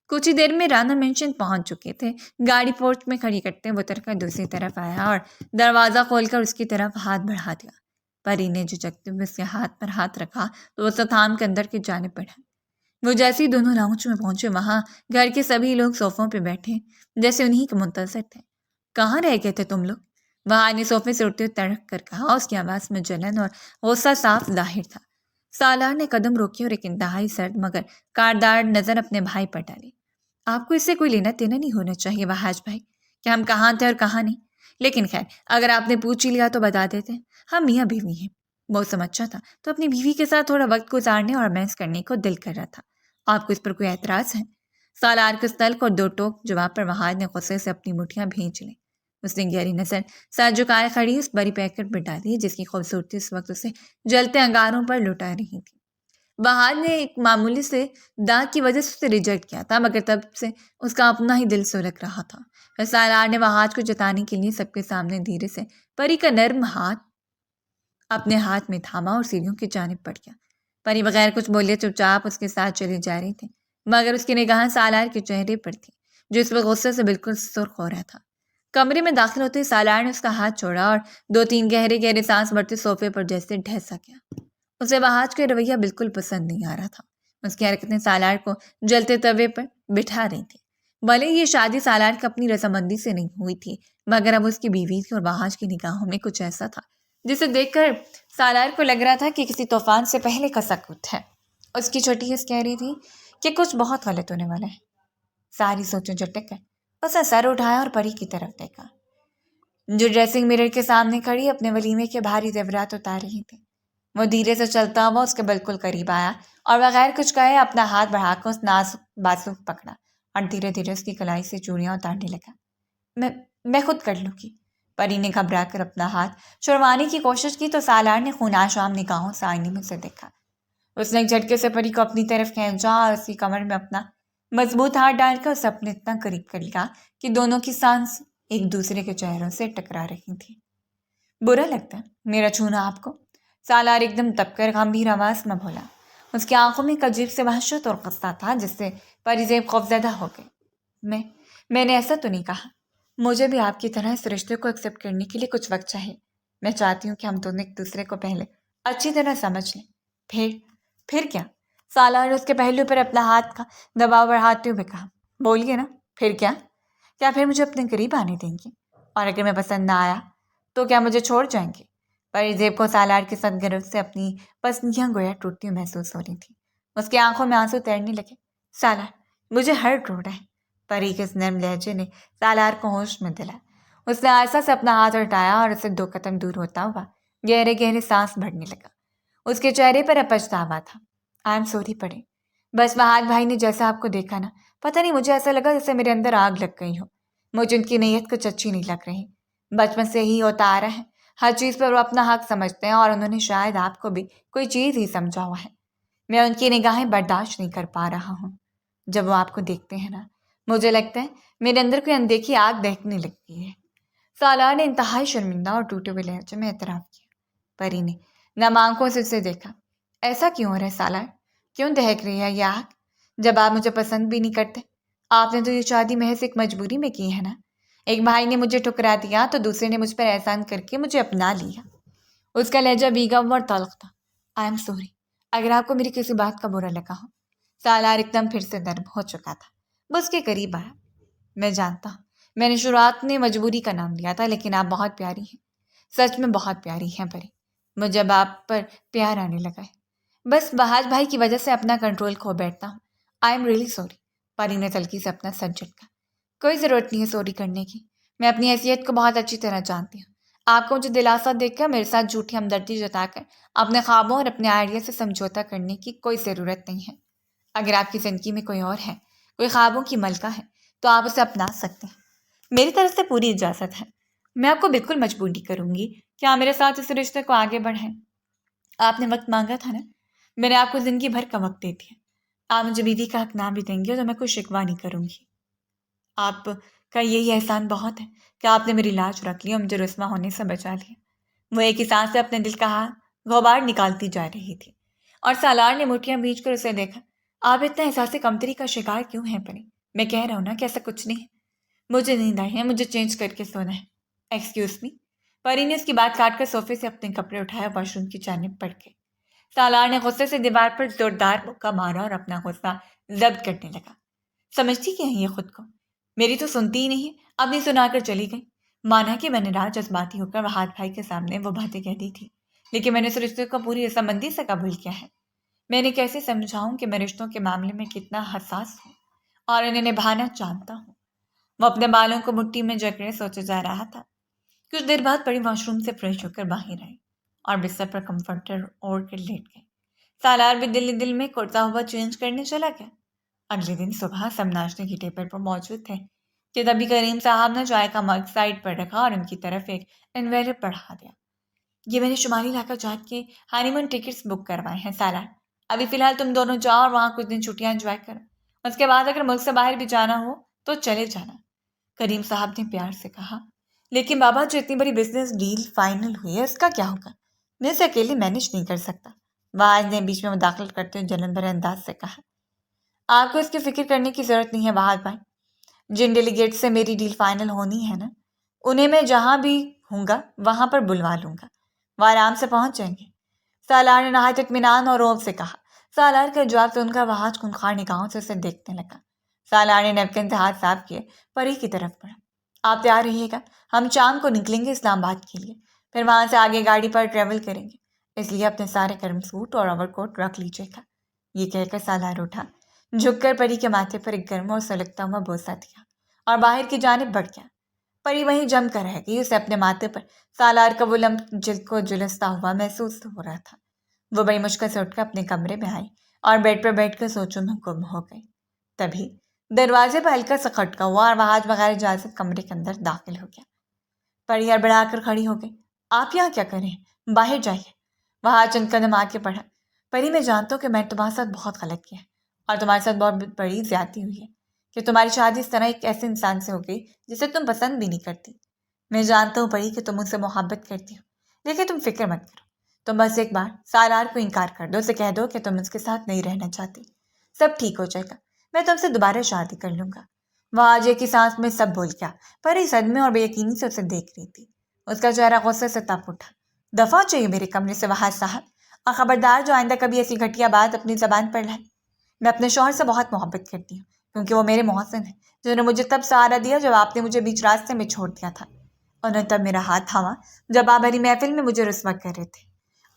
کچھ ہی دیر میں رانا مینشن پہنچ چکے تھے۔ گاڑی پورچ میں کھڑی کرتے وہ اتر کر دوسری طرف آیا اور دروازہ کھول کر اس کی طرف ہاتھ بڑھا دیا۔ پری نے جھجکتے ہوئے اس کے ہاتھ پر ہاتھ رکھا تو اسے تھام کے اندر کی جانب بڑھا۔ وہ جیسے ہی دونوں لاؤنج میں پہنچے وہاں گھر کے سبھی لوگ صوفوں پہ بیٹھے جیسے انہیں کے منتظر تھے۔ کہاں رہ گئے تھے تم لوگ؟ وہاں نے صوفے سے اٹھتے تڑک کر کہا. اس کی آواز میں جلن اور غصہ صاف ظاہر تھا. سالار نے قدم روکے اور ایک انتہائی سرد مگر کاردار نظر اپنے بھائی پر ڈالی. آپ کو اس سے کوئی لینا دینا نہیں ہونا چاہیے وحاج بھائی کہ ہم کہاں تھے اور کہاں نہیں. لیکن خیر اگر آپ نے پوچھ ہی لیا تو بتا دیتے. ہم میاں بیوی ہیں. وہ سمجھا تھا تو اپنی بیوی کے ساتھ تھوڑا وقت گزارنے اور بحث کرنے کو دل کر رہا تھا. آپ کو اس پر کوئی اعتراض ہے؟ سالار کے تلخ اور دو ٹوک جواب پر وحاج نے غصے سے اپنی مٹھیاں بھینچ لیں. اس نے گہری نظر سر جھکائے کھڑی اس بڑی پیکٹ پہ ڈالی جس کی خوبصورتی اس وقت اسے جلتے انگاروں پر لٹا رہی تھی. بہار نے ایک معمولی سے داغ کی وجہ سے اسے ریجیکٹ کیا تھا مگر تب سے اس کا اپنا ہی دل سلگ رہا تھا. پھر سالار نے بہار کو جتانے کے لیے سب کے سامنے دھیرے سے پری کا نرم ہاتھ اپنے ہاتھ میں تھاما اور سیڑھیوں کی جانب بڑھ گیا. پری بغیر کچھ بولے چپ چاپ اس کے ساتھ چلی جا رہی تھی مگر اس کی نگاہیں سالار کے چہرے پر تھی جو اس وقت غصے سے بالکل سرخ ہو رہا تھا. کمرے میں داخل ہوتے ہی سالار نے اس کا ہاتھ چھوڑا اور دو تین گہرے گہرے سانس بھرتے صوفے پر جیسے ڈھسا گیا. اسے بہاج کا رویہ بالکل پسند نہیں آ رہا تھا. اس کی حرکتیں سالار کو جلتے توے پر بٹھا رہی تھی. بھلے یہ شادی سالار کی اپنی رضامندی سے نہیں ہوئی تھی مگر اب اس کی بیوی تھی اور بہاج کی نگاہوں میں کچھ ایسا تھا جسے دیکھ کر سالار کو لگ رہا تھا کہ کسی طوفان سے پہلے کا سکوت ہے. اس کی چھوٹی حس کہہ رہی تھی کہ کچھ بہت غلط ہونے والا ہے. ساری سوچیں جھٹک کر اس نے سر اٹھایا اور پری کی طرف دیکھا جو ڈریسنگ مرر کے سامنے کھڑی اپنے ولیمے کے بھاری زیورات اتار رہی تھی. وہ دھیرے سے چلتا ہوا اس کے بالکل قریب آیا اور بغیر کچھ کہے اپنا ہاتھ بڑھا کر اس نازک بازو پکڑا اور دھیرے دھیرے اس کی کلائی سے چوڑیاں اتارنے لگا. میں خود کر لوں گی. پری نے گھبرا کر اپنا ہاتھ چھڑوانے کی کوشش کی تو سالار نے خوناشام نگاہوں سے آئینے میں سے دیکھا. اس نے ایک جھٹکے سے پری کو اپنی طرف کھینچا اور اس کی کمر میں اپنا مضبوط ہاتھ ڈال کر اسے اپنے اتنا قریب کر لیا کہ دونوں کی سانس ایک دوسرے کے چہروں سے ٹکرا رہی تھی. برا لگتا ہے میرا چھونا آپ کو؟ سالار ایک دم دب کر گمبھیر آواز میں بولا. اس کی آنکھوں میں ایک عجیب سے وحشت اور غصہ تھا جس سے پری زیب خوفزدہ ہو گئی. میں نے ایسا تو نہیں کہا. مجھے بھی آپ کی طرح اس رشتے کو ایکسیپٹ کرنے کے لیے کچھ وقت چاہیے. میں چاہتی ہوں کہ ہم دونوں ایک دوسرے کو پہلے اچھی طرح سمجھ لیں. پھر کیا؟ سالار نے اس کے پہلو پر اپنا ہاتھ کا دباؤ بڑھاتے ہوئے کہا. بولیے نا پھر کیا؟ کیا پھر مجھے اپنے قریب آنے دیں گے؟ اور اگر میں پسند نہ آیا تو کیا مجھے چھوڑ جائیں گے؟ پری زیب کو سالار کے ساتھ گرفت سے اپنی پسندیاں گویا ٹوٹتی محسوس ہو رہی تھی. اس کی آنکھوں میں آنسو تیرنے لگے. سالار مجھے ہرٹ ہو رہا ہے. پری کے اس نرم لہجے نے سالار کو ہوش میں دلا. اس نے آہستہ سے اپنا ہاتھ ہٹایا اور اسے 2 قدم دور ہوتا ہوا گہرے گہرے سانس بھرنے لگا. اس کے چہرے پر اب پچھتاوا تھا. آئی ایم سوری پری. بس وہاج بھائی نے جیسا آپ کو دیکھا نا پتہ نہیں مجھے ایسا لگا جیسے میرے اندر آگ لگ گئی ہو. مجھے ان کی نیت کچھ اچھی نہیں لگ رہی. بچپن سے ہی ہوتا آ رہا ہے. ہر چیز پر وہ اپنا حق سمجھتے ہیں اور انہوں نے شاید آپ کو بھی کوئی چیز ہی سمجھا ہوا ہے. میں ان کی نگاہیں برداشت نہیں کر پا رہا ہوں. جب وہ آپ کو دیکھتے ہیں نا مجھے لگتا ہے میرے اندر کوئی اندیکھی آگ دہکنے لگتی ہے. سالار نے انتہائی شرمندہ اور ٹوٹے ہوئے لہجے میں اعتراف کیا. پری نے نم آنکھوں سے اسے دیکھا. ایسا کیوں ہو رہا ہے سالار؟ کیوں دہک رہی ہے یہ آگ؟ جب آپ مجھے پسند بھی نہیں کرتے. آپ نے تو یہ شادی محض ایک مجبوری میں کی ہے نا. ایک بھائی نے مجھے ٹھکرا دیا تو دوسرے نے مجھ پر احسان کر کے مجھے اپنا لیا. اس کا لہجہ بیگم اور تلخ تھا. آئی ایم سوری اگر آپ کو میری کسی بات کا برا لگا ہو. سالار ایک دم پھر سے نرم ہو چکا تھا. وہ اس کے قریب آیا. میں جانتا ہوں میں نے شروعات میں مجبوری کا نام لیا تھا لیکن آپ بہت پیاری ہیں. سچ میں بہت پیاری ہیں پری. مجھے اب آپ پر پیار آنے لگا ہے. بس بہاج بھائی کی وجہ سے اپنا کنٹرول کھو بیٹھتا ہوں. I am really sorry. Pari نے تلخی سے اپنا سر جھٹکا. کوئی ضرورت نہیں ہے سوری کرنے کی. میں اپنی حیثیت کو بہت اچھی طرح جانتی ہوں. آپ کو مجھے دلاسا دیکھ کر میرے ساتھ جھوٹی ہمدردی جتا کر اپنے خوابوں اور اپنے آئیڈیا سے سمجھوتا کرنے کی کوئی ضرورت نہیں ہے. اگر آپ کی زندگی میں کوئی اور ہے کوئی خوابوں کی ملکہ ہے تو آپ اسے اپنا سکتے ہیں. میری طرف سے پوری اجازت ہے. میں آپ کو بالکل مجبور نہیں کروں گی کہ آپ میرے ساتھ اس رشتے کو آگے بڑھائیں. آپ نے وقت مانگا تھا نا. میں نے آپ کو زندگی بھر کا وقت دے دیا. آپ مجھے بیوی کا حق نہ بھی دیں گے تو میں کوئی شکوہ نہیں کروں گی. آپ کا یہی احسان بہت ہے کہ آپ نے میری لاج رکھ لی اور مجھے رسوا ہونے سے بچا لیا. وہ ایک ہی سانس سے اپنے دل کا غبار نکالتی جا رہی تھی اور سالار نے مٹھیاں بھینچ کر اسے دیکھا. آپ اتنا احساس کمتری کا شکار کیوں ہیں پری؟ میں کہہ رہا ہوں نا کہ ایسا کچھ نہیں ہے. مجھے نیند آئی ہے. مجھے چینج کر کے سونا ہے. Excuse me. پری نے اس کی بات کاٹ کر صوفے سے اپنے کپڑے اٹھایا واش روم کی جانب بڑھ گئے. سالار نے غصے سے دیوار پر زوردار مکہ مارا اور اپنا غصہ ضبط کرنے لگا. سمجھتی کیا ہے یہ خود کو؟ میری تو سنتی ہی نہیں ہے. اب نہیں سنا کر چلی گئی. مانا کہ میں نے رات جذباتی ہو کر وہاد بھائی کے سامنے وہ باتیں کہہ دی تھی، لیکن میں نے اس رشتے کو پوری رضامندی سے قبول کیا ہے۔ میں نے کیسے سمجھاؤں کہ میں رشتوں کے معاملے میں کتنا حساس ہوں اور انہیں نبھانا جانتا ہوں۔ وہ اپنے بالوں کو مٹھی میں جکڑے سوچے جا رہا تھا۔ کچھ دیر بعد پری واش روم سے فریش ہو کر باہر آئی اور بستر پر کمفرٹر اوڑھ کر لیٹ گئی۔ سالار بھی دل میں کرتا ہوا چینج کرنے چلا گیا۔ اگلے دن صبح سب ناشتے کی ٹیبل پر موجود تھے کہ تبھی کریم صاحب نے چائے کا مگ سائڈ پر رکھا اور ان کی طرف ایک انویلپ پڑھا دیا۔ یہ میں نے شمالی علاقہ جات کے ہانی مون ٹکٹس بک کروائے ہیں سالار۔ ابھی فی الحال تم دونوں جاؤ اور وہاں کچھ دن چھٹیاں انجوائے کرو۔ اس کے بعد اگر ملک سے باہر بھی جانا ہو تو چلے جانا، کریم صاحب نے پیار سے کہا۔ لیکن بابا جو اتنی بڑی بزنس ڈیل فائنل ہوئی ہے اس کا کیا ہوگا؟ میں اسے اکیلے مینج نہیں کر سکتا، وہاج نے بیچ میں مداخلت کرتے ہوئے جلن بھرے انداز سے کہا۔ آپ کو اس کی فکر کرنے کی ضرورت نہیں ہے وہاج بھائی، جن ڈیلیگیٹ سے میری ڈیل فائنل ہونی ہے نا، انہیں میں جہاں بھی ہوں گا وہاں پر بلوا لوں گا، وہ آرام سے پہنچ جائیں گے، سالار نے نہایت اطمینان اور روب سے کہا۔ سالار کا جواب سن کر وہاج خونخوار نگاہوں سے اسے دیکھنے لگا۔ سالار نے نیپکن سے ہاتھ صاف کیے، پری کی طرف بڑھا۔ آپ تیار رہیے گا، ہم شام کو نکلیں گے اسلام آباد کے لیے، پھر وہاں سے آگے گاڑی پر ٹریول کریں گے، اس لیے اپنے سارے گرم سوٹ اور اوور کوٹ رکھ لیجیے گا۔ یہ کہہ کر سالار اٹھا، جھک کر پری کے ماتھے پر ایک گرم اور سلگتا ہوا بوسہ دیا اور باہر کی جانب بڑھ گیا۔ پری وہیں جم کر رہ گئی، اسے اپنے ماتھے پر سالار کا وہ لمب جلد کو جلستا ہوا محسوس ہو رہا تھا۔ وہ بڑی مشکل سے اٹھ کر اپنے کمرے میں آئی اور بیڈ پر بیٹھ کر سوچوں میں گم ہو گئی۔ تبھی دروازے پر ہلکا سا کھٹکا ہوا اور وہاج بغیر اجازت کمرے کے اندر داخل ہو گیا۔ پری ہڑبڑا کر کھڑی ہو گئی۔ آپ یہاں کیا کر رہے ہیں؟ باہر جائیے۔ وہاج چند قدم آ کے پڑھا۔ پری میں جانتا ہوں کہ میں تمہارے ساتھ بہت غلط کیا ہے اور تمہارے ساتھ بہت بڑی زیادتی ہوئی ہے کہ تمہاری شادی اس طرح ایک ایسے انسان سے ہو گئی جسے تم پسند بھی نہیں کرتی۔ میں جانتا ہوں پری کہ تم مجھ سے محبت کرتی ہو، لیکن تم فکر مت کرو، تم بس ایک بار سالار کو انکار کر دو، اسے کہہ دو کہ تم اس کے ساتھ نہیں رہنا چاہتی، سب ٹھیک ہو جائے گا، میں تم سے دوبارہ شادی کر لوں گا۔ وہاج ایک ہی سانس میں سب بول گیا۔ پری صدمے اور بے یقینی سے اسے دیکھ رہی تھی۔ اس کا چہرہ غصے سے تپ اٹھا۔ دفعہ چاہیے میرے کمرے سے وہاج صاحب، اور خبردار جو آئندہ کبھی ایسی گھٹیا بات اپنی زبان پر لائے۔ میں اپنے شوہر سے بہت محبت کرتی ہوں کیونکہ وہ میرے محسن ہیں، جنہوں نے مجھے تب سہارا دیا جب آپ نے مجھے بیچ راستے میں چھوڑ دیا تھا۔ انہوں نے تب میرا ہاتھ تھاما جب آپ بھری محفل میں مجھے رسوا کر رہے تھے،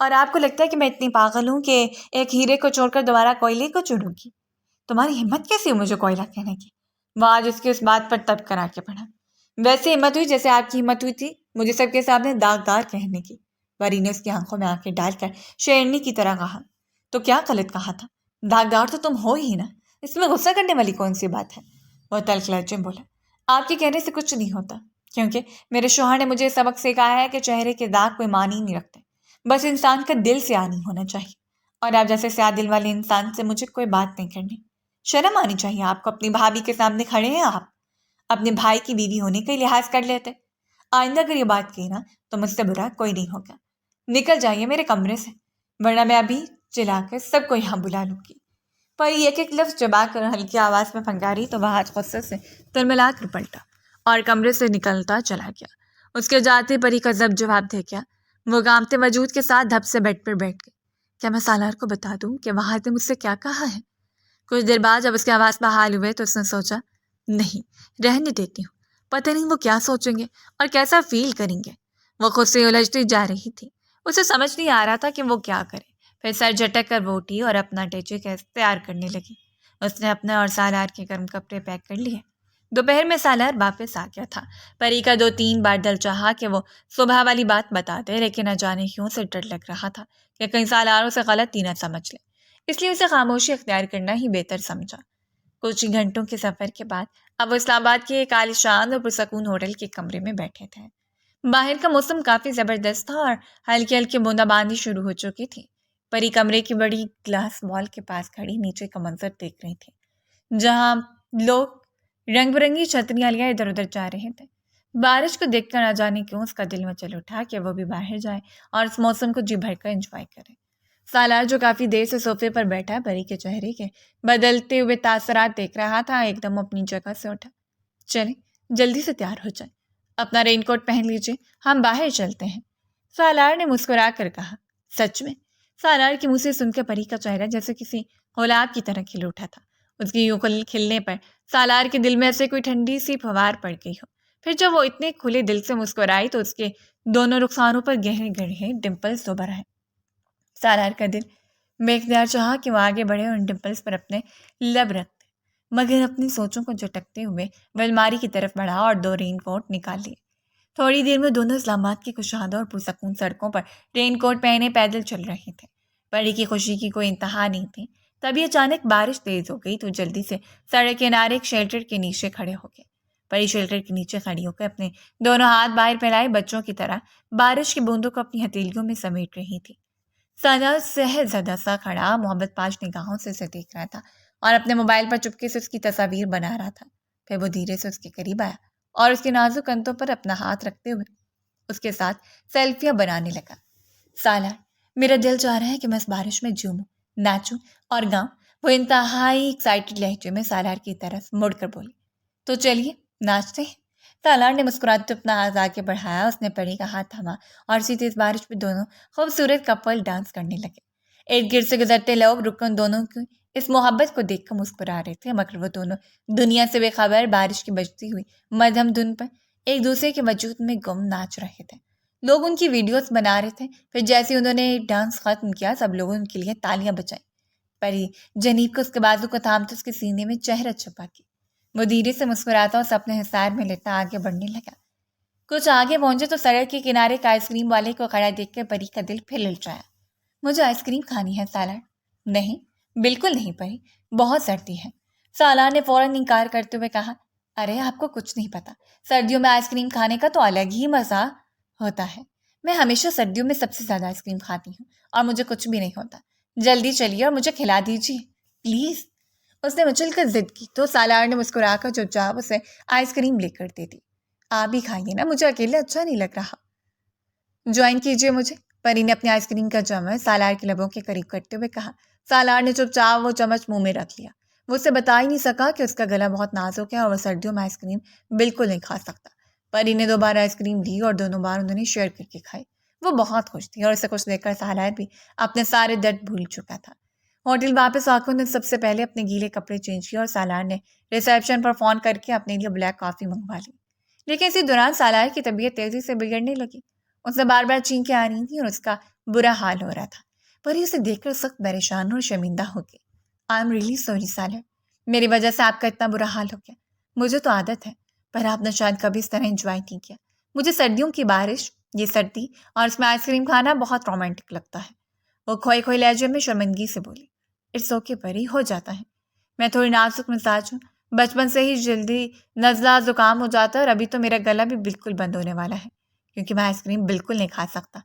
اور آپ کو لگتا ہے کہ میں اتنی پاگل ہوں کہ ایک ہیرے کو چھوڑ کر دوبارہ کوئلے کو چنوں گی؟ تمہاری ہمت کیسی ہو مجھے کوئلہ کہنے کی؟ وہ آج اس کی اس بات پر تب کرا کے پڑھا۔ ویسے ہمت ہوئی جیسے آپ کی ہمت ہوئی تھی مجھے سب کے سامنے داغدار کہنے کی۔ پری نے اس کی آنکھوں میں آنکھیں ڈال کر شیرنی کی طرح کہا۔ تو کیا غلط کہا تھا؟ داغدار تو تم ہو ہی نا، اس میں غصہ کرنے والی کون سی بات ہے؟ وہ تلخ لہجے میں بولا۔ آپ کے کہنے سے کچھ نہیں ہوتا، کیونکہ میرے شوہر نے مجھے سبق سکھایا ہے کہ چہرے کے داغ کوئی معنی نہیں رکھتے، بس انسان کا دل سے آنی ہونا چاہیے، اور آپ جیسے سیاہ دل والے انسان سے مجھے کوئی بات نہیں کرنی۔ شرم آنی چاہیے آپ کو، اپنی بھابھی کے سامنے کھڑے ہیں آپ، اپنے بھائی کی بیوی ہونے کا لحاظ کر لیتے۔ آئندہ اگر یہ بات کی نا تو مجھ سے برا کوئی نہیں ہوگا۔ نکل جائیے میرے کمرے سے، ورنہ میں ابھی چلا کر سب کو یہاں بلا لوں گی۔ پری ایک ایک لفظ چبا کر ہلکی آواز میں پھنکاری تو وہاج غصے سے تلملا کر پلٹا اور کمرے سے نکلتا چلا گیا۔ اس کے جاتے پری کا ضبط جواب دے گیا۔ وہ گامتے وجود کے ساتھ دھپ سے بیڈ پر بیٹھ گئی۔ کیا میں سالار کو بتا دوں کہ وہاج نے مجھ سے کیا کہا ہے؟ کچھ دیر بعد جب اس کی آواز بحال ہوئے تو اس نے سوچا، نہیں، رہنے دیتی ہوں، پتہ نہیں وہ کیا سوچیں گے اور کیسا فیل کریں گے۔ وہ خود سے الجھتی جا رہی تھی، اسے سمجھ نہیں آ رہا تھا کہ وہ کیا کرے۔ پھر سر جھٹک کر وہ اٹھی اور اپنا ٹیچے کا تیار کرنے لگی۔ اس نے اپنے اور سالار کے گرم کپڑے پیک کر لیے۔ دوپہر میں سالار واپس آ گیا تھا۔ پری کا 2-3 بار دل چاہا کہ وہ صبح والی بات بتا دے، لیکن نہ جانے کیوں سے ڈر لگ رہا تھا کہ کہیں سالار اسے غلط ہی نہ سمجھ لے، اس لیے اسے خاموشی اختیار کرنا ہی بہتر سمجھا۔ کچھ ہی گھنٹوں کے سفر کے بعد اب وہ اسلام آباد کے ایک عالیشان اور پرسکون ہوٹل کے کمرے میں بیٹھے تھے۔ باہر کا موسم کافی زبردست تھا اور ہلکی ہلکی بوندا باندی شروع ہو چکی تھی۔ پری کمرے کی بڑی گلاس وال کے پاس کھڑی نیچے کا منظر دیکھ رہی تھی، جہاں لوگ رنگ برنگی چھتریاں لیے ادھر ادھر جا رہے تھے۔ بارش کو دیکھ کر نہ جانے کیوں اس کا دل مچل اٹھا کہ وہ بھی باہر جائے اور اس موسم کو جی بھر کر انجوائے کرے۔ سالار جو کافی دیر سے صوفے پر بیٹھا پری کے چہرے کے بدلتے ہوئے تاثرات دیکھ رہا تھا، ایک دم اپنی جگہ سے اٹھا۔ چلیں جلدی سے تیار ہو جائیں، اپنا رین کوٹ پہن لیجیے، ہم باہر چلتے ہیں، سالار نے مسکرا کر کہا۔ سچ میں؟ سالار کے منہ سے سن کے پری کا چہرہ جیسے کسی گلاب کی طرح کھل اٹھا تھا۔ اس کی یوں کھلنے پر سالار کے دل میں ایسے کوئی ٹھنڈی سی پھوار پڑ گئی ہو، پھر جب وہ اتنے کھلے دل سے مسکرائی تو اس کے دونوں رخسانوں پر گہرے گہرے ڈمپلز ابھر آئے۔ سالار کا دل بے اختیار چاہا کہ وہ آگے بڑھے اور ان ڈمپلز پر اپنے لب رکھتے، مگر اپنی سوچوں کو جھٹکتے ہوئے وہ الماری کی طرف بڑھا اور 2 رین کوٹ نکال لیے۔ تھوڑی دیر میں دونوں اسلام آباد کی کشادہ اور پرسکون سڑکوں پر رین کوٹ پہنے پیدل چل رہے تھے۔ پری کی خوشی کی کوئی انتہا نہیں تھی۔ تبھی اچانک بارش تیز ہو گئی تو جلدی سے سڑک کنارے ایک شیلٹر کے نیچے کھڑے ہو گئے۔ پری شیلٹر کے نیچے کھڑی ہو کر اپنے دونوں ہاتھ باہر پھیلائے بچوں کی طرح بارش کی بوندوں کو اپنی ہتھیلیوں میں سمیٹ رہی تھی۔ سالار صحت زدہ سا کھڑا محبت پاش نگاہوں سے اسے دیکھ رہا تھا اور اپنے موبائل پر چپکے سے اس کی تصاویر بنا رہا تھا۔ پھر وہ دھیرے سے اس کے قریب آیا اور اس کے نازک کندھوں پر اپنا ہاتھ رکھتے ہوئے اس کے ساتھ سیلفیاں بنانے لگا۔ سالار، میرا دل چاہ رہا ہے کہ میں اس بارش میں جھوموں، ناچوں اور گاؤں۔ وہ انتہائی ایکسائٹڈ لہجے میں سالار کی طرف مڑ کر بولی۔ تو چلیے ناچتے ہیں۔ سالار نے مسکراتے اپنا ہاتھ آگے بڑھایا، اس نے پری کا ہاتھ تھما اور اسی تیز بارش میں دونوں خوبصورت کپل ڈانس کرنے لگے۔ ارد گرد سے گزرتے لوگ رکن دونوں کی اس محبت کو دیکھ کر مسکرا رہے تھے، مگر وہ دونوں دنیا سے بے خبر بارش کی بجتی ہوئی مدھم دھن پر ایک دوسرے کے وجود میں گم ناچ رہے تھے۔ لوگ ان کی ویڈیوز بنا رہے تھے۔ پھر جیسے انہوں نے ڈانس ختم کیا سب لوگوں نے ان کے لیے تالیاں بجائیں۔ پری جنیب کو اس کے بازو کو تھامتے اس کے سینے میں چہرہ چھپا کے وہ دھیرے سے مسکراتا اور اسے اپنے حصار میں لیتا آگے بڑھنے لگا۔ کچھ آگے پہنچے تو سڑک کے کنارے ایک آئس کریم والے کو کھڑا دیکھ کر پری کا دل پھر للچایا۔ مجھے آئس کریم کھانی ہے سالار۔ نہیں، بالکل نہیں پری، بہت سردی ہے۔ سالار نے فوراً انکار کرتے ہوئے کہا۔ ارے آپ کو کچھ نہیں پتا، سردیوں میں آئس کریم کھانے کا تو الگ ہی مزہ ہوتا ہے۔ میں ہمیشہ سردیوں میں سب سے زیادہ آئس کریم کھاتی ہوں اور مجھے کچھ بھی نہیں ہوتا۔ جلدی چلیے اور مجھے کھلا دیجیے پلیز۔ اس نے مچل کر ضد کی تو سالار نے مسکرا کر چپ چاپ اسے آئس کریم لے کر دے دی۔ آپ بھی کھائیے نا، مجھے اکیلے اچھا نہیں لگ رہا۔ جوائن کیجیے مجھے، پری نے اپنی آئس کریم کا چمچ سالار کے لبوں کے قریب کرتے ہوئے کہا۔ سالار نے چپ چاپ وہ چمچ منہ میں رکھ لیا۔ وہ اسے بتا ہی نہیں سکا کہ اس کا گلا بہت نازک ہے اور وہ سردیوں میں آئس کریم بالکل نہیں کھا سکتا۔ پری نے 2 بار آئس کریم لی اور دونوں بار انہوں نے شیئر کر کے کھائی۔ وہ بہت خوش تھی اور اسے کچھ دیکھ کر سالار بھی اپنے سارے درد بھول چکا تھا۔ ہوٹل واپس آ کر انہوں نے سب سے پہلے اپنے گیلے کپڑے چینج کیے اور سالار نے ریسیپشن پر فون کر کے اپنے لیے بلیک کافی منگوا لی۔ لیکن اسی دوران سالار کی طبیعت تیزی سے بگڑنے لگی۔ اس سے بار بار چینکیں آ رہی تھیں اور اس کا برا حال ہو رہا تھا۔ پری اسے دیکھ کر سخت پریشان اور شرمندہ ہو گئی۔ آئی ایم ریئلی سوری سالار، میری وجہ سے آپ کا اتنا برا حال ہو گیا۔ مجھے تو عادت ہے، پر آپ نے شاید کبھی اس طرح انجوائے نہیں کیا۔ مجھے سردیوں کی بارش، یہ سردی اور اس میں آئس کریم کھانا بہت رومانٹک لگتا ہے۔ وہ کھوئے کھوئے لہجے میں شرمندگی سے بولی۔ اٹس اوکے پری، ہو جاتا ہے۔ میں تھوڑی نازک مزاج ہوں، بچپن سے ہی جلدی نزلہ زکام ہو جاتا ہے اور ابھی تو میرا گلا بھی بالکل بند ہونے والا ہے کیونکہ میں آئس کریم بالکل نہیں کھا سکتا۔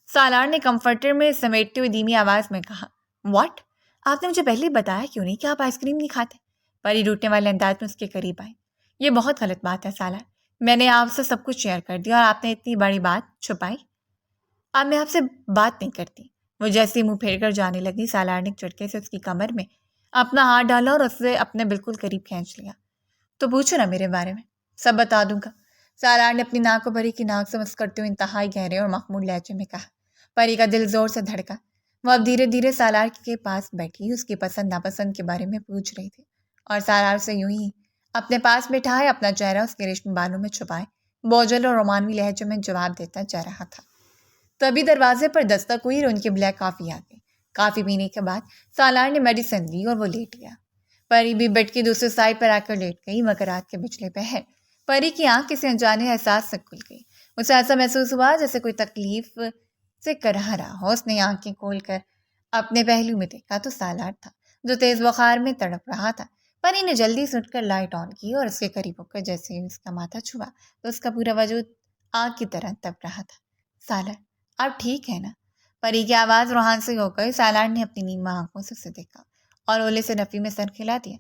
سالار نے کمفرٹر میں سمیٹتے ہوئے دھیمی آواز میں کہا۔ واٹ؟ آپ نے مجھے پہلے بتایا کیوں نہیں کہ آپ آئس کریم نہیں کھاتے؟ پری روٹنے والے انداز میں اس کے قریب آئی۔ یہ بہت غلط بات ہے سالار، میں نے آپ سے سب کچھ شیئر کر دیا اور آپ نے اتنی بڑی بات چھپائی۔ اب میں آپ سے بات نہیں کرتی۔ وہ جیسے منہ پھیر کر جانے لگی، سالار نے چٹکے سے اس کی کمر میں اپنا ہاتھ ڈالا اور اسے اپنے بالکل قریب کھینچ لیا۔ تو پوچھو نا میرے بارے میں، سب بتا دوں گا۔ سالار نے اپنی ناک کو پری کی ناک سے مس کرتے ہوئے انتہائی گہرے اور مخمول لہجے میں کہا۔ پری کا دل زور سے دھڑکا۔ وہ اب دھیرے دھیرے سالار کے پاس بیٹھی اس کی پسند ناپسند کے بارے میں پوچھ رہی تھی اور سالار سے یوں ہی اپنے پاس بٹھائے اپنا چہرہ اس کے ریشمی بالوں میں چھپائے بوجھل اور رومانوی لہجے میں جواب دیتا جا رہا تھا۔ تبھی دروازے پر دستک ہوئی اور ان کی بلیک کافی آ گئی۔ کافی پینے کے بعد سالار نے میڈیسن لی اور وہ لیٹ گیا۔ پری بھی بیڈ کی دوسری سائڈ پر آ کر لیٹ گئی، مگر رات کے پچھلے پہر پری کی آنکھ کسی انجانے احساس سے کھل گئی۔ اسے ایسا محسوس ہوا جیسے کوئی تکلیف سے کرا رہا ہو۔ اس نے آنکھیں کھول کر اپنے پہلو میں دیکھا تو سالار تھا جو تیز بخار میں تڑپ رہا تھا۔ پری نے جلدی سے اٹھ کر لائٹ آن کی اور اس کے قریب ہو کر جیسے ہی اس کا ماتھا چھوا تو اس کا پورا وجود آگ کی طرح تپ رہا تھا۔ سالار، آپ ٹھیک ہے نا؟ پری کی آواز روحان سے ہو گئی۔ سالار نے اپنی نیما آنکھوں سے اسے دیکھا اور اولے سے نفی میں سر کھلا دیا۔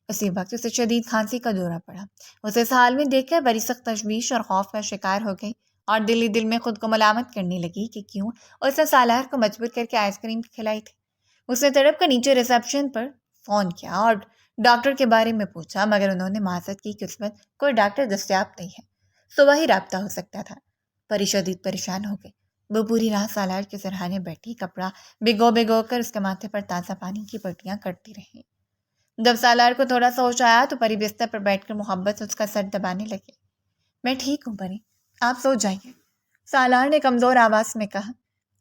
اسی وقت اسے شدید کھانسی کا دورہ پڑا۔ اسے اس حال میں دیکھ کر بڑی سخت تشویش اور خوف کا شکار ہو گئی اور دل ہی دل میں خود کو ملامت کرنے لگی کہ کیوں اس نے سالار کو مجبور کر کے آئس کریم کھلائی تھی۔ اس نے تڑپ کر نیچے ریسیپشن پر فون کیا اور ڈاکٹر کے بارے میں پوچھا، مگر انہوں نے معذرت کی کہ اس وقت کوئی ڈاکٹر دستیاب نہیں ہے، صبح ہی رابطہ ہو سکتا تھا۔ پری شدید پریشان ہو گئی۔ وہ پوری رات سالار کے سرہانے بیٹھی، کپڑا بھگو کر اس کے ماتھے پر تازہ پانی کی پٹیاں کرتی رہی۔ جب سالار کو تھوڑا سا ہوش آیا تو پری بستر پر بیٹھ کر محبت سے اس کا سر دبانے لگی۔ میں ٹھیک ہوں پری، آپ سو جائیے، سالار نے کمزور آواز میں کہا۔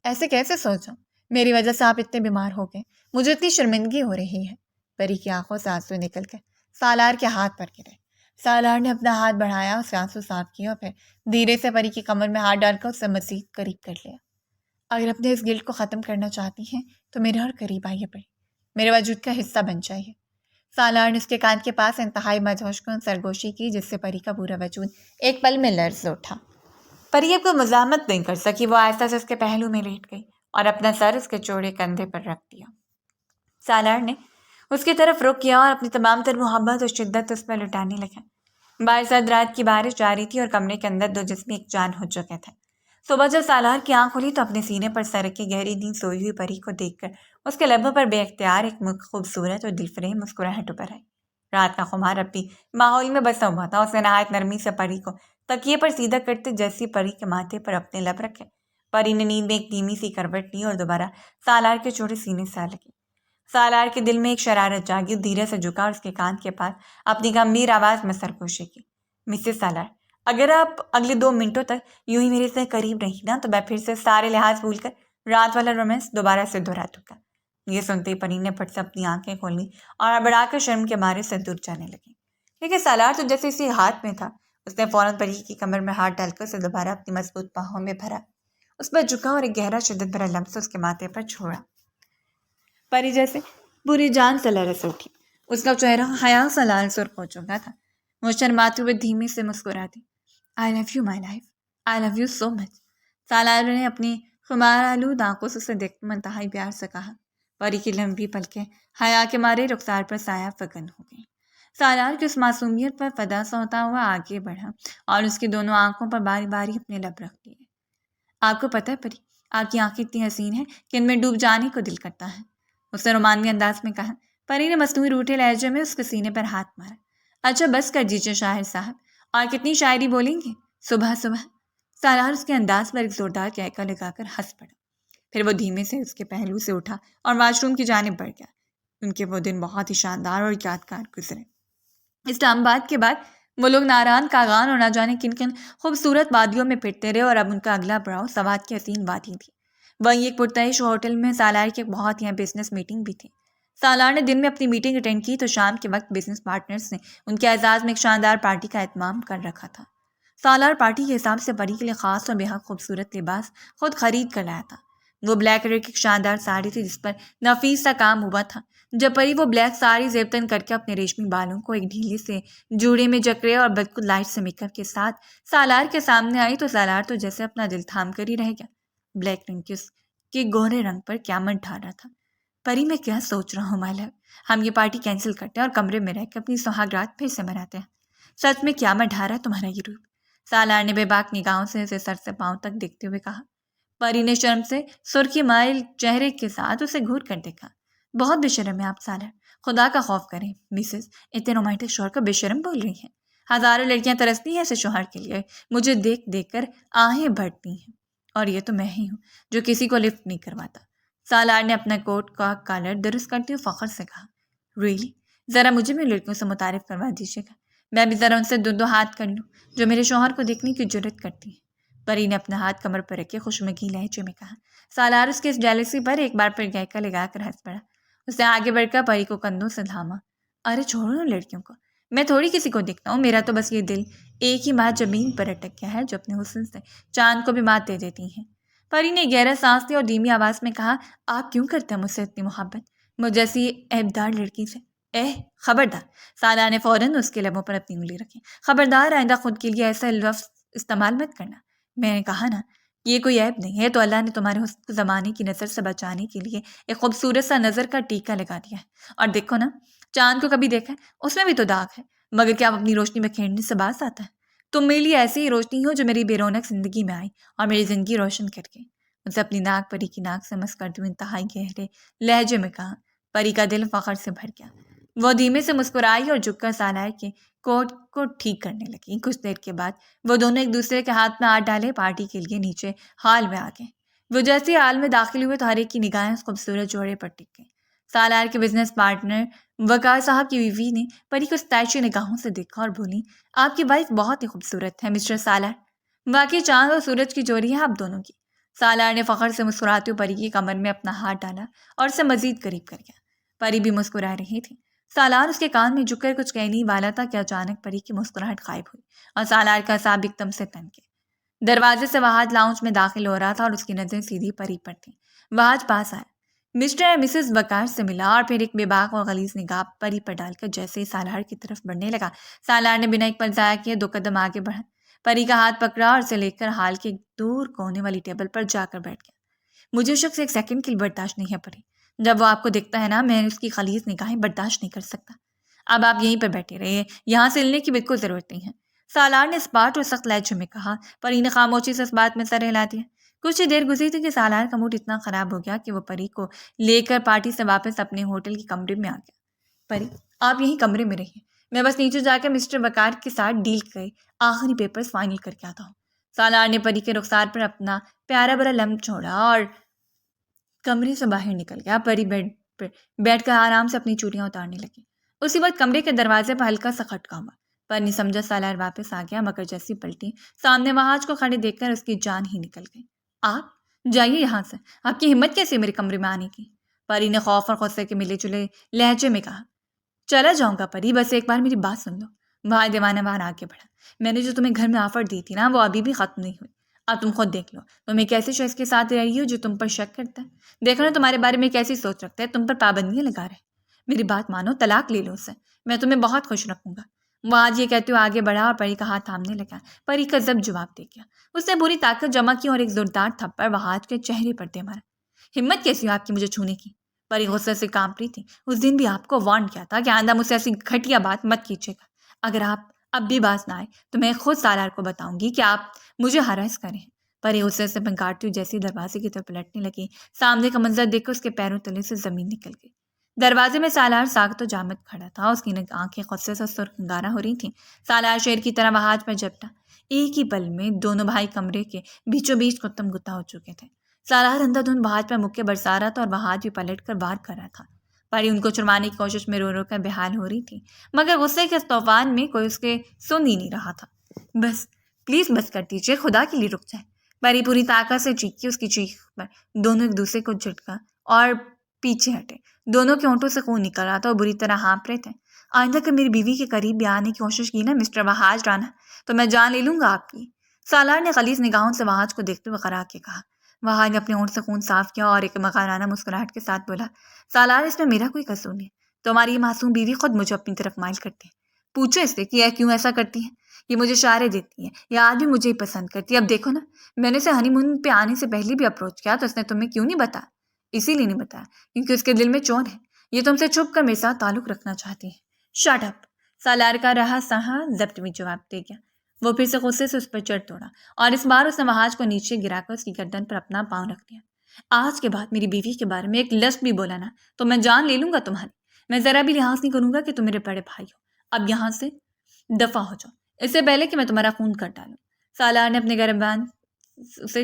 ایسے کیسے سو جاؤں؟ میری وجہ سے آپ اتنے بیمار ہو گئے، مجھے اتنی شرمندگی ہو رہی ہے۔ پری کی آنکھوں سے آنسو نکل گئے، سالار کے ہاتھ پر گرے۔ سالار نے اپنا ہاتھ بڑھایا، اس کے آنسو صاف کیا اور پھر دھیرے سے پری کی کمر میں ہاتھ ڈال کر اسے مزید قریب کر لیا۔ اگر اپنے اس گلٹ کو ختم کرنا چاہتی ہیں تو میرے اور قریب آئیے پری، میرے وجود کا حصہ بن جائیے۔ سالار نے اس کے کان کے پاس انتہائی مدہوش کن سرگوشی کی، جس سے پری کا پورا وجود ایک پل میں لرز اٹھا۔ پری اب کوئی مزاحمت نہیں کر سکی، وہ آہستہ سے اس کے پہلو میں لیٹ گئی اور اپنا سر اس کے چوڑے کندھے پر رکھ دیا۔ سالار نے اس کی طرف رخ کیا اور اپنی تمام تر محبت اور شدت اس پر لٹانے لگا۔ باہر سرد رات کی بارش جاری تھی اور کمرے کے اندر دو جسم ایک جان ہو چکے تھے۔ صبح جب سالار کی آنکھ کھلی تو اپنے سینے پر سر رکھے گہری نیند سوئی ہوئی پری کو دیکھ کر اس کے لبوں پر بے اختیار ایک خوبصورت اور دلفریب مسکراہٹ ابھر آئی۔ رات کا خمار اب بھی ماحول میں بسا ہوا تھا۔ اس نے نہایت نرمی سے پری کو تکیے پر سیدھا کرتے جیسی پری کے ماتھے پر اپنے لب رکھے۔ پری نے نیند میں ایک دھیمی سی کروٹ لی اور دوبارہ سالار کے چوڑے سینے سے لگی۔ سالار کے دل میں ایک شرارت جاگی، دھیرے سے جھکا اور اس کے کان کے پاس اپنی گمبھیر آواز میں سرگوشی کی۔ مسز سالار، اگر آپ اگلے 2 منٹوں تک یوں ہی میرے سے قریب رہی نا تو میں پھر سے سارے لحاظ بھول کر رات والا رومانس دوبارہ سے دہرا دوں گا۔ یہ سنتے ہی پری نے پھٹ سے اپنی آنکھیں کھولی اور بڑھا کر شرم کے مارے سے دور جانے لگی۔ لیکن سالار تو جیسے اسی ہاتھ میں تھا، اس نے فوراً پری کی کمر میں ہاتھ ڈال کر اسے دوبارہ اپنی مضبوط باہوں میں بھرا، اس پر جھکا اور ایک گہرا شدت بھرا لمس اس کے ماتھے پر چھوڑا۔ پری جیسے پوری جان سے لرز اٹھی، اس کا چہرہ حیا سے لال سرخ ہو چکا تھا۔ وہ شرماتے ہوئے دھیمی سے مسکراتی، I love you my life, I love you so much۔ سالار نے اپنی خمار آلود آنکھوں سے اسے دیکھ انتہائی پیار سے کہا۔ پری کی لمبی پلکیں حیا کے مارے رخسار پر سایہ فکن ہو گئی۔ سالار کی اس معصومیت پر فدا سا ہوتا ہوا آگے بڑھا اور اس کی دونوں آنکھوں پر باری باری اپنے لب رکھ دیے۔ آپ کو پتہ ہے پری، آپ کی آنکھیں اتنی حسین ہیں کہ ان میں ڈوب جانے کو دل کرتا ہے، اس نے رومانوی انداز میں کہا۔ پری نے مصنوعی روٹھے لہجے میں اس کے سینے پر ہاتھ مارا۔ اچھا بس کر دیجیے شاعر صاحب، اور کتنی شاعری بولیں گے صبح صبح؟ سالار اس کے انداز پر ایک زوردار کہکا لگا کر ہنس پڑا۔ پھر وہ دھیمے سے اس کے پہلو سے اٹھا اور واش روم کی جانب بڑھ گیا۔ ان کے وہ دن بہت ہی شاندار اور یادگار گزرے۔ اسلام آباد کے بعد وہ لوگ ناران، کاغان اور نہ جانے کن کن خوبصورت وادیوں میں پھرتے رہے اور اب ان کا اگلا پڑاؤ سوات کی حسین وادی تھی۔ وہیں ایک پرتعیش ہوٹل میں سالار کی ایک بہت ہی بزنس میٹنگ بھی تھی۔ سالار نے دن میں اپنی میٹنگ اٹینڈ کی تو شام کے وقت بزنس پارٹنرز نے ان کے اعزاز میں ایک شاندار پارٹی کا اہتمام کر رکھا تھا۔ سالار پارٹی کے حساب سے پری کے لیے خاص اور بے حد خوبصورت لباس خود خرید کر لایا تھا۔ وہ بلیک کلر کی ایک شاندار ساڑی تھی جس پر نفیس سا کام ہوا تھا۔ جب پری وہ بلیک ساڑی زیبتن کر کے اپنے ریشمی بالوں کو ایک ڈھیلے سے جوڑے میں جکڑے اور بالکل لائٹ سے میک اپ کے ساتھ سالار کے سامنے آئی تو سالار تو جیسے اپنا دل تھام کر ہی رہ گیا۔ بلیک رنگ کی اس کے گہرے رنگ پر کیا من ٹھا رہا تھا۔ پری میں کیا سوچ رہا ہوں مائی لو، ہم یہ پارٹی کینسل کرتے ہیں اور کمرے میں رہ کے اپنی سہاگ رات پھر سے مناتے ہیں۔ سچ میں کیا من ڈھا رہا ہے تمہارا یہ روپ؟ سالار نے بے باک نگاہوں سے اسے سر سے پاؤں تک دیکھتے ہوئے کہا۔ پری نے شرم سے سرخی مائل چہرے کے ساتھ اسے گھور کر دیکھا۔ بہت بے شرم ہے آپ سالار، خدا کا خوف کریں مسز، اتنے رومانٹک شوہر کو بے شرم بول رہی ہیں۔ ہزاروں لڑکیاں ترستی ہیں ایسے شوہر کے لیے، مجھے دیکھ دیکھ کر آہیں بھرتی ہیں، اور یہ تو میں ہی ہوں جو کسی کو لفٹ نہیں کرواتا۔ سالار نے اپنا کوٹ کا کالر درست کرتے ہوئے فخر سے کہا۔ ریئلی؟ ذرا مجھے بھی لڑکیوں سے متعارف کروا دیجیے گا، میں بھی ذرا ان سے دو ہاتھ کر لوں جو میرے شوہر کو دیکھنے کی جرت کرتی ہیں۔ پری نے اپنا ہاتھ کمر پر رکھ کے خوشمگی لہجے میں کہا۔ سالار اس کے اس جیلسی پر ایک بار پھر گہکا لگا کر ہنس پڑا۔ اس نے آگے بڑھ کر پری کو کندھوں سے تھاما۔ ارے چھوڑو نا لڑکیوں کو، میں تھوڑی کسی کو دیکھتا ہوں، میرا تو بس یہ دل ایک ہی بات زمین پر اٹک گیا ہے جو اپنے حسن سے چاند کو بھی مات دے دیتی ہیں۔ پری نے گہرا سانس لیا اور دھیمی آواز میں کہا، آپ کیوں کرتے ہیں مجھ سے اتنی محبت، مجھ جیسی عیبدار لڑکی سے؟ خبردار! سالار نے فوراً اس کے لبوں پر اپنی انگلی رکھی۔ خبردار، آئندہ خود کے لیے ایسا لفظ استعمال مت کرنا۔ میں نے کہا نا، یہ کوئی عیب نہیں ہے، تو اللہ نے تمہارے حسن کو زمانے کی نظر سے بچانے کے لیے ایک خوبصورت سا نظر کا ٹیکا لگا دیا ہے۔ اور دیکھو نا، چاند کو کبھی دیکھا ہے؟ اس میں بھی تو داغ ہے، مگر کیا آپ اپنی روشنی میں کھیلنے سے باز آتا ہے؟ تم میرے لیے ایسی ہی روشنی ہو جو میری بے رونق زندگی میں آئی اور میری زندگی روشن کر گئی۔ اسے اپنی ناک پری کی ناک سے مس کرتے ہوئے انتہائی گہرے لہجے میں کہا۔ پری کا دل فخر سے بھر گیا۔ وہ دھیمے سے مسکرائی اور جھک کر سالار کے کوٹ کو ٹھیک کرنے لگی۔ کچھ دیر کے بعد وہ دونوں ایک دوسرے کے ہاتھ میں ہاتھ ڈالے پارٹی کے لیے نیچے ہال میں آ گئے۔ وہ جیسے ہال میں داخل ہوئے تو ہر ایک کی نگاہیں اس خوبصورت جوڑے پر ٹک گئیں۔ سالار کے بزنس پارٹنر وقار صاحب کی بیوی نے پری کو ستائشی نگاہوں سے دیکھا اور بولی، آپ کی وائف بہت ہی خوبصورت ہے مسٹر سالار، واقعی چاند اور سورج کی جوڑی ہے آپ دونوں کی۔ سالار نے فخر سے مسکراتے ہوئے پری کی کمر میں اپنا ہاتھ ڈالا اور اسے مزید قریب کر گیا۔ پری بھی مسکرا رہی تھی۔ سالار اس کے کان میں جھک کر کچھ کہنے ہی والا تھا کہ اچانک پری کی مسکراہٹ غائب ہوئی اور سالار کا اعصاب ایک دم سے تن گئے۔ دروازے سے وہاج لاؤنج میں داخل ہو رہا تھا اور اس کی نظریں سیدھی پری پر تھیں۔ وہاج پاس آیا، مسٹر اور مسز وقار سے ملا اور پھر ایک بے باک اور غلیظ نگاہ پری پر ڈال کر جیسے ہی سالار کی طرف بڑھنے لگا، سالار نے بنا ایک پل ضائع کیے 2 قدم آگے بڑھا، پری کا ہاتھ پکڑا اور اسے لے کر ہال کے ایک دور کونے والی ٹیبل پر جا کر بیٹھ گیا۔ مجھے اس شخص ایک سیکنڈ کے لیے برداشت نہیں ہے پری، جب وہ آپ کو دیکھتا ہے نا میں اس کی خلیظ نگاہیں برداشت نہیں کر سکتا۔ اب آپ یہیں پر بیٹھے رہیے، یہاں سے ہلنے کی بالکل ضرورت نہیں ہے، سالار نے اسپاٹ اور سخت لہجے میں کہا۔ پری نے خاموشی سے اس بات میں سر ہلا دیا۔ کچھ ہی دیر گزری تھی کہ سالار کا موڈ اتنا خراب ہو گیا کہ وہ پری کو لے کر پارٹی سے واپس اپنے ہوٹل کے کمرے میں آ گیا۔ پری آپ یہیں کمرے میں رہیے، میں بس نیچے جا کے مسٹر وقار کے ساتھ ڈیل کے آخری پیپرز فائنل کر کے آتا ہوں۔ سالار نے پری کے رخسار پر اپنا پیارا بڑا لمح چھوڑا اور کمرے سے باہر نکل گیا۔ پری بیڈ پر بیٹھ کر آرام سے اپنی چوڑیاں اتارنے لگی۔ اسی وقت کمرے کے دروازے پر ہلکا سا کھٹکا ہوا۔ پری نے سمجھا سالار واپس آ گیا، مگر جیسی پلٹی سامنے وہاج کو کھڑے دیکھ کر اس کی جان ہی نکل گئی۔ آپ جائیے یہاں سے، آپ کی ہمت کیسی میرے کمرے میں آنے کی؟ پری نے خوف اور غصے کے ملے جلے لہجے میں کہا۔ چلا جاؤں گا پری، بس ایک بار میری بات سن لو۔ وہاج دیوانہ وار آگے بڑھا۔ میں نے جو تمہیں گھر میں آفر دی تھی نا وہ ابھی بھی ختم نہیں ہوئی، اب تم خود دیکھ لو تم ایک ایسے شخص کے ساتھ رہی ہو جو تم پر شک کرتا ہے، دیکھو نا تمہارے بارے میں کیسی سوچ رکھتا ہے، تم پر پابندیاں لگا رہے۔ میری بات مانو، طلاق لے لو اس سے، میں تمہیں بہت خوش رکھوں گا۔ وہ آج یہ کہتے ہوئے آگے بڑھا اور پری کا ہاتھ تھامنے لگا۔ پری کا ضبط جواب دے گیا۔ اس نے پوری طاقت جمع کی اور ایک زوردار تھپڑ وہاج کے چہرے پر دے مارا۔ ہمت کیسی ہو آپ کی مجھے چھونے کی؟ پری غصے سے کانپ رہی تھی۔ اس دن بھی آپ کو وارن کیا تھا کہ آئندہ مجھ سے ایسی گھٹیا بات مت کیجیے گا۔ اگر آپ اب بھی باز نہ آئے تو میں خود سالار کو بتاؤں گی کہ آپ مجھے ہراس کریں۔ پری غصے سے پنکارتی ہوئی جیسی دروازے کی طرف پلٹنے لگی، سامنے کا منظر دیکھ کر اس کے پیروں تلے سے زمین نکل گئی۔ دروازے میں سالار ساکت و جامد کھڑا تھا، اس کی آنکھیں غصے سے سرخ انگارہ ہو رہی تھیں۔ سالار شیر کی طرح وہاج پر جھپٹا۔ ایک ہی پل میں دونوں بھائی کمرے کے بیچوں بیچ گتم گتا ہو چکے تھے۔ سالار اندھا دھند وہاج پر مکے برسا رہا تھا اور وہاج بھی پلٹ کر وار کر رہا تھا۔ پری ان کو چھڑوانے کی کوشش میں رو رو کر بحال ہو رہی تھی، مگر غصے کے طوفان میں کوئی اس کے سن ہی نہیں رہا تھا۔ بس پلیز بس کر دیجیے، خدا کے لیے رک جائے۔ پری پوری طاقت سے چیخی، اس کی چیخ پر دونوں ایک دوسرے کو جھٹکا اور پیچھے ہٹے۔ دونوں کے ہونٹوں سے خون نکل رہا تھا اور بری طرح ہانپ رہے تھے۔ آئندہ کہ میری بیوی کے قریب بھی آنے کی کوشش کی نا مسٹر وہاج رانا، تو میں جان لے لوں گا آپ کی۔ سالار نے غلیظ نگاہوں سے وہاج کو دیکھتے ہوئے خرا کے کہا۔ وہاج نے اپنے ہونٹ سے خون صاف کیا اور ایک مغرانہ مسکراہٹ کے ساتھ بولا، سالار اس میں میرا کوئی قصور نہیں، تمہاری یہ معصوم بیوی خود مجھے اپنی طرف مائل کرتی ہے۔ پوچھو اس سے کہ یہ کیوں ایسا کرتی ہے، یہ مجھے اشارے دیتی ہے، یہ آج بھی مجھے ہی پسند کرتی ہے۔ اب دیکھو نا، میں نے اسے ہنی مون پہ آنے سے پہلے بھی اپروچ کیا تو اس نے تمہیں کیوں نہیں بتایا؟ اسی لیے نہیں بتایا کیونکہ اس کے دل میں چور ہے، یہ تم سے چھپ کر میرے ساتھ تعلق رکھنا چاہتی ہے۔ شٹ اپ، سالار کا رہا سہا ضبط میں جواب دے گیا۔ وہ پھر سے غصے سے اس پر چڑھ توڑا اور اس بار اس نے وہاج کو نیچے گرا کر اس کی گردن پر اپنا پاؤں رکھ دیا۔ آج کے بعد میری بیوی کے بارے میں ایک لفظ بھی بولا نا تو میں جان لے لوں گا تمہاری۔ میں ذرا بھی لحاظ نہیں کروں گا کہ تم میرے بڑے بھائی ہو۔ اب یہاں سے دفع ہو جاؤ، اس سے پہلے کہ میں تمہارا خون کر ڈالوں۔ سالار نے اپنے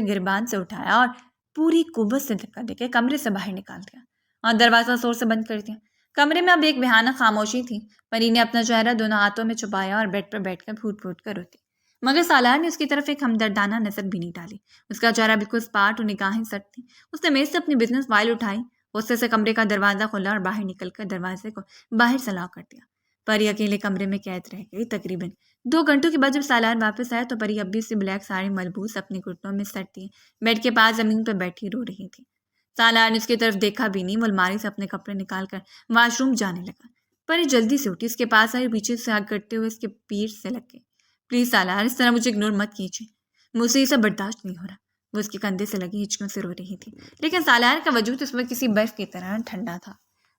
گربان سے اٹھایا اور پوری قوت سے دھکا دے کے کمرے سے باہر نکال دیا اور دروازہ زور سے بند کر دیا۔ کمرے میں اب ایک بھیانک خاموشی تھی۔ پری نے اپنا چہرہ دونوں ہاتھوں میں چھپایا اور بیڈ پر بیٹھ کر پھوٹ پھوٹ کر روتی، مگر سالار نے اس کی طرف ایک ہمدردانہ نظر بھی نہیں ڈالی۔ اس کا چہرہ بالکل اسپاٹ اور نگاہیں سخت تھیں۔ اس نے میز سے اپنی بزنس فائل اٹھائی، غصے سے کمرے کا دروازہ کھولا اور باہر نکل کر دروازے کو باہر سے لاک کر دیا۔ پری اکیلے کمرے میں قید رہ گئی۔ تقریباً 2 گھنٹوں کے بعد جب سالار واپس آیا تو پری اب بھی سے بلیک ساڑی ملبوس اپنے گھٹنوں میں سر دیے بیڈ کے پاس زمین پر بیٹھی رو رہی تھی۔ سالار نے اس کی طرف دیکھا بھی نہیں، وہ الماری سے اپنے کپڑے نکال کر واش روم جانے لگا۔ پری جلدی سے اٹھی، اس کے پاس آئی، پیچھے سے آگ کرتے ہوئے اس کے پیٹ سے لگ گئی۔ پلیز سالار، اس طرح مجھے اگنور مت کیجیے، مجھ سے یہ سب برداشت نہیں ہو رہا۔ وہ اس کے کندھے سے لگی ہچکیوں سے رو رہی تھی، لیکن سالار کا وجود اس وقت کسی برف کی طرح ٹھنڈا تھا۔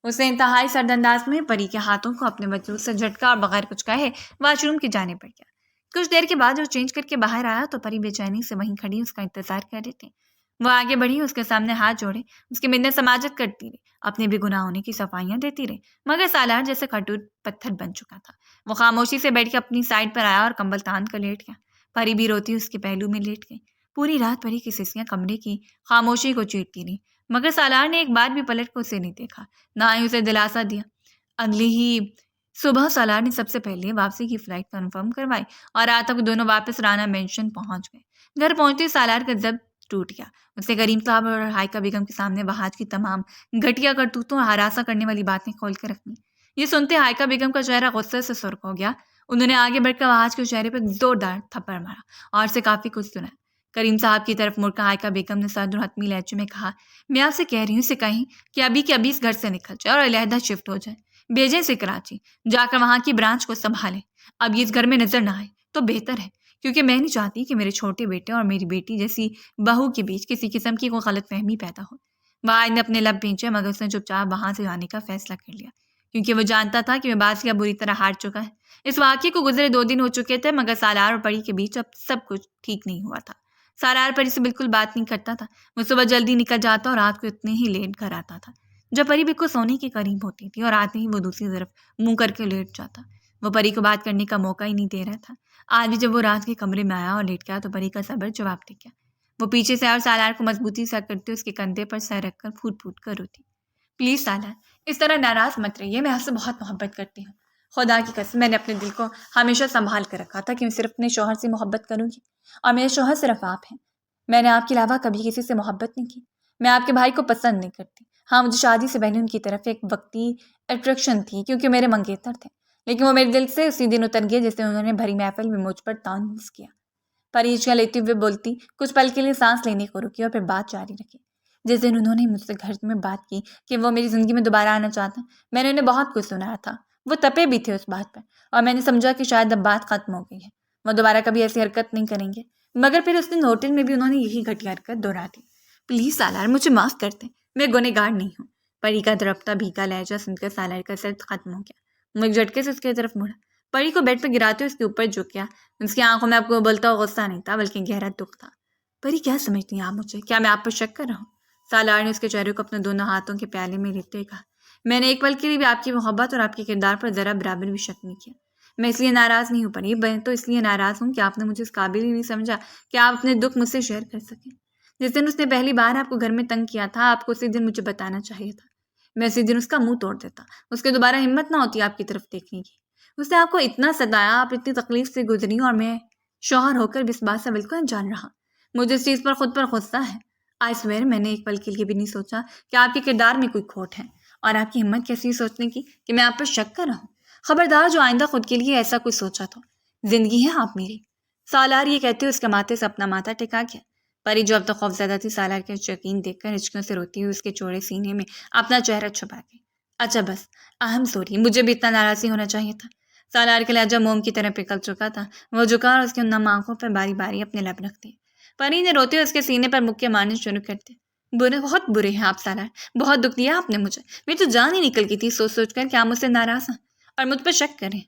اسے انتہائی سرد انداز میں پری کے ہاتھوں کو اپنے وجود سے جھٹکا اور بغیر کچھ کہے واش روم کی جانب بڑھ گیا۔ کچھ دیر کے بعد وہ چینج کر کے باہر آیا تو پری بے چینی سے وہیں کھڑی اس کا انتظار کر رہی تھی۔ وہ آگے بڑھی، اس کے سامنے ہاتھ جوڑے، اس کی منت سماجت کرتی رہی، اپنے بھی گناہ ہونے کی صفائیاں دیتی رہی، مگر سالار جیسے کھٹوٹ پتھر بن چکا تھا۔ وہ خاموشی سے بیٹھ کے اپنی سائڈ پر آیا اور کمبل تان کر لیٹ گیا۔ پری بھی روتی اس کے پہلو میں لیٹ گئی۔ پوری رات پری کی سسیاں کمرے کی خاموشی کو چیرتی رہی، مگر سالار نے ایک بار بھی پلٹ کر اسے نہیں دیکھا، نہ ہی اسے دلاسا دیا۔ اگلی ہی صبح سالار نے سب سے پہلے واپسی کی فلائٹ کنفرم کروائی اور رات تک دونوں واپس رانا مینشن پہنچ گئے۔ گھر پہنچتے سالار کا ضبط ٹوٹ گیا۔ اس نے کریم صاحب اور ہائیکا بیگم کے سامنے وہاج کی تمام گھٹیا کرتوتوں اور ہراساں کرنے والی باتیں کھول کر رکھیں۔ یہ سنتے ہائیکا بیگم کا چہرہ غصے سے سرخ ہو گیا۔ انہوں نے آگے بڑھ کر وہاج کے چہرے پر زوردار تھپڑ مارا اور اسے کافی کچھ سنایا۔ کریم صاحب کی طرف مڑ کر ہائیکا بیگم نے صدر و حتمی لہجے میں کہا، میں آپ سے کہہ رہی ہوں اسے کہیں کہ ابھی کے ابھی اس گھر سے نکل جائے اور علیحدہ شفٹ ہو جائے، بھیجیں اسے کراچی، جا کر وہاں کی برانچ کو سنبھالیں۔ اب یہ اس گھر میں نظر نہ آئے تو بہتر ہے، کیونکہ میں نہیں چاہتی کہ میرے چھوٹے بیٹے اور میری بیٹی جیسی بہو کے بیچ کسی قسم کی کوئی غلط فہمی پیدا ہو۔ واحد نے اپنے لب بھینچے مگر اس نے چپ چاپ وہاں سے جانے کا فیصلہ کر لیا، کیونکہ وہ جانتا تھا کہ میں بازیا بری طرح ہار چکا ہے۔ اس واقعے کو گزرے 2 دن ہو چکے تھے، مگر سالار اور پری کے بیچ اب سب کچھ ٹھیک نہیں ہوا تھا۔ سالار پری سے بالکل بات نہیں کرتا تھا۔ وہ صبح جلدی نکل جاتا اور رات کو اتنے ہی لیٹ گھر آتا تھا جب پری بالکل سونے کے قریب ہوتی تھی، اور آتے ہی وہ دوسری طرف منہ کر کے لیٹ جاتا۔ وہ پری کو بات کرنے کا موقع ہی نہیں دے رہا تھا۔ آج بھی جب وہ رات کے کمرے میں آیا اور لیٹ گیا تو پری کا صبر جواب دے گیا۔ وہ پیچھے سے اور سالار کو مضبوطی سے کرتے اس کے کندھے پر سر رکھ کر پھوٹ پھوٹ کر روتی۔ پلیز سالار، اس طرح ناراض مت رہیے، میں آپ سے بہت محبت کرتی ہوں۔ خدا کی قسم میں نے اپنے دل کو ہمیشہ سنبھال کر رکھا تھا کہ میں صرف اپنے شوہر سے محبت کروں گی، اور میرے شوہر صرف آپ ہیں۔ میں نے آپ کے علاوہ کبھی کسی سے محبت نہیں کی۔ میں آپ کے بھائی کو پسند نہیں کرتی۔ ہاں، مجھے شادی سے پہلے ان کی طرف ایک وقتی اٹریکشن تھی کیونکہ میرے منگیتر تھے، لیکن وہ میرے دل سے اسی دن اتر گئے جس دن انہوں نے بھری محفل میں مجھ پر طنز کیا۔ پریچیاں لیتے ہوئے بولتی، کچھ پل کے لیے سانس لینے کو رکی اور پھر بات جاری رکھی۔ جس دن انہوں نے مجھ سے گھر میں بات کی کہ وہ میری زندگی میں دوبارہ آنا چاہتے ہیں، میں نے انہیں بہت کچھ سنایا تھا۔ وہ تپے بھی تھے اس بات پر، اور میں نے سمجھا کہ شاید اب بات ختم ہو گئی ہے، وہ دوبارہ کبھی ایسی حرکت نہیں کریں گے۔ مگر پھر اس دن ہوٹل میں بھی انہوں نے یہی گھٹیا حرکت دہرا دی۔ پلیز سالار، مجھے معاف کر دیں، میں گنہگار نہیں ہوں۔ پری کا درپتا بھیگا لہجہ سن کر سالار کا سر ختم ہو گیا۔ وہ ایک جھٹکے سے اس کی طرف مڑا، پری کو بیڈ پہ گراتے اس کے اوپر جھک گیا۔ اس کی آنکھوں میں اب کوئی بولتا ہوا غصہ نہیں تھا بلکہ گہرا دکھ تھا۔ پری، کیا سمجھتی ہیں آپ مجھے؟ کیا میں آپ پر شک کر رہا ہوں؟ سالار نے اس کے چہرے کو اپنے دونوں ہاتھوں کے پیالے میں لیتے ہوئے کہا، میں نے ایک پل کے لیے بھی آپ کی محبت اور آپ کے کردار پر ذرا برابر بھی شک نہیں کیا۔ میں اس لیے ناراض نہیں ہوں پری، میں تو اس لیے ناراض ہوں کہ آپ نے مجھے اس قابل ہی نہیں سمجھا کہ آپ اپنے دکھ مجھ سے شیئر کر سکیں۔ جس دن اس نے پہلی بار آپ کو گھر میں تنگ کیا تھا، آپ کو اسی دن مجھے بتانا چاہیے تھا۔ میں اسی دن اس کا منہ توڑ دیتا، اس کے دوبارہ ہمت نہ ہوتی آپ کی طرف دیکھنے کی۔ اس نے آپ کو اتنا ستایا، آپ اتنی تکلیف سے گزری، اور میں شوہر ہو کر بھی اس بات سے بالکل انجان رہا۔ مجھے اس چیز پر خود پر غصہ ہے۔ آئی سویئر، میں نے ایک پل کے لیے بھی نہیں سوچا کہ آپ کے کردار میں کوئی کھوٹ ہے، اور آپ کی ہمت کیسی سوچنے کی کہ میں آپ پر شک کر رہا ہوں۔ خبردار جو آئندہ خود کے لیے ایسا کچھ سوچا تو زندگی ہے آپ میری۔ سالار یہ کہتے اس کے ماتھے سے اپنا ماتھا ٹکا گیا۔ پری جو اب تک خوفزدہ تھی، سالار کے یقین دیکھ کر ہچکیوں سے روتی ہوئی اس کے چوڑے سینے میں اپنا چہرہ چھپا گئی۔ اچھا بس، اہم سوری، مجھے بھی اتنا ناراض ہونا چاہیے تھا۔ سالار کا لہجہ موم کی طرح پگھل چکا تھا۔ وہ جھکا اور اس کی نم آنکھوں پر باری باری اپنے لب رکھ دیے۔ پری نے روتے ہوئے اس کے سینے پر مکے مارنے شروع کر دیے۔ بہت برے ہیں آپ سالار، بہت دکھ دیا آپ نے مجھے۔ میری تو جان ہی نکل گئی تھی سوچ سوچ کر کہ آپ مجھ سے ناراض ہیں اور مجھ پر شک کریں۔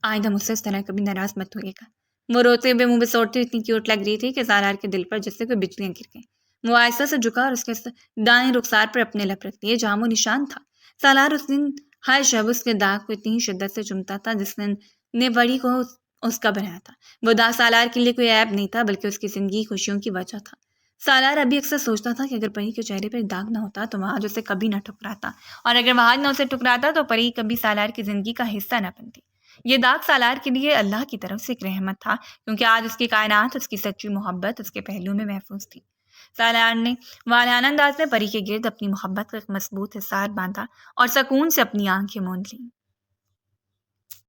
آئندہ مجھ سے اس طرح کبھی ناراض مت ہوئے گا۔ وہ روتے ہوئے منہ بسوڑتی اتنی کیوٹ لگ رہی تھی کہ سالار کے دل پر جس سے کوئی بجلیاں گر گئیں۔ وہ آہستہ سے جھکا اور اس کے دائیں رخسار پر اپنے لب رکھ دیے جہاں وہ نشان تھا۔ سالار اس دن ہر شب اس کے داغ کو اتنی شدت سے چومتا تھا جس نے بڑی کو اس کا بنایا تھا۔ وہ داغ سالار کے لیے کوئی عیب نہیں تھا بلکہ اس کی زندگی خوشیوں کی وجہ تھا۔ سالار ابھی اکثر سوچتا تھا کہ اگر پری کے چہرے پر داغ نہ ہوتا تو وہاں اسے کبھی نہ ٹکراتا، اور اگر وہاں نہ اسے ٹکراتا تو پری کبھی سالار کی زندگی کا حصہ نہ بنتی۔ یہ داغ سالار کے لیے اللہ کی طرف سے ایک رحمت تھا، کیونکہ آج اس کی کائنات اس کی سچی محبت اس کے پہلو میں محفوظ تھی۔ سالار نے والہانہ انداز میں پری کے گرد اپنی محبت کا ایک مضبوط حصار باندھا اور سکون سے اپنی آنکھیں موند لیں۔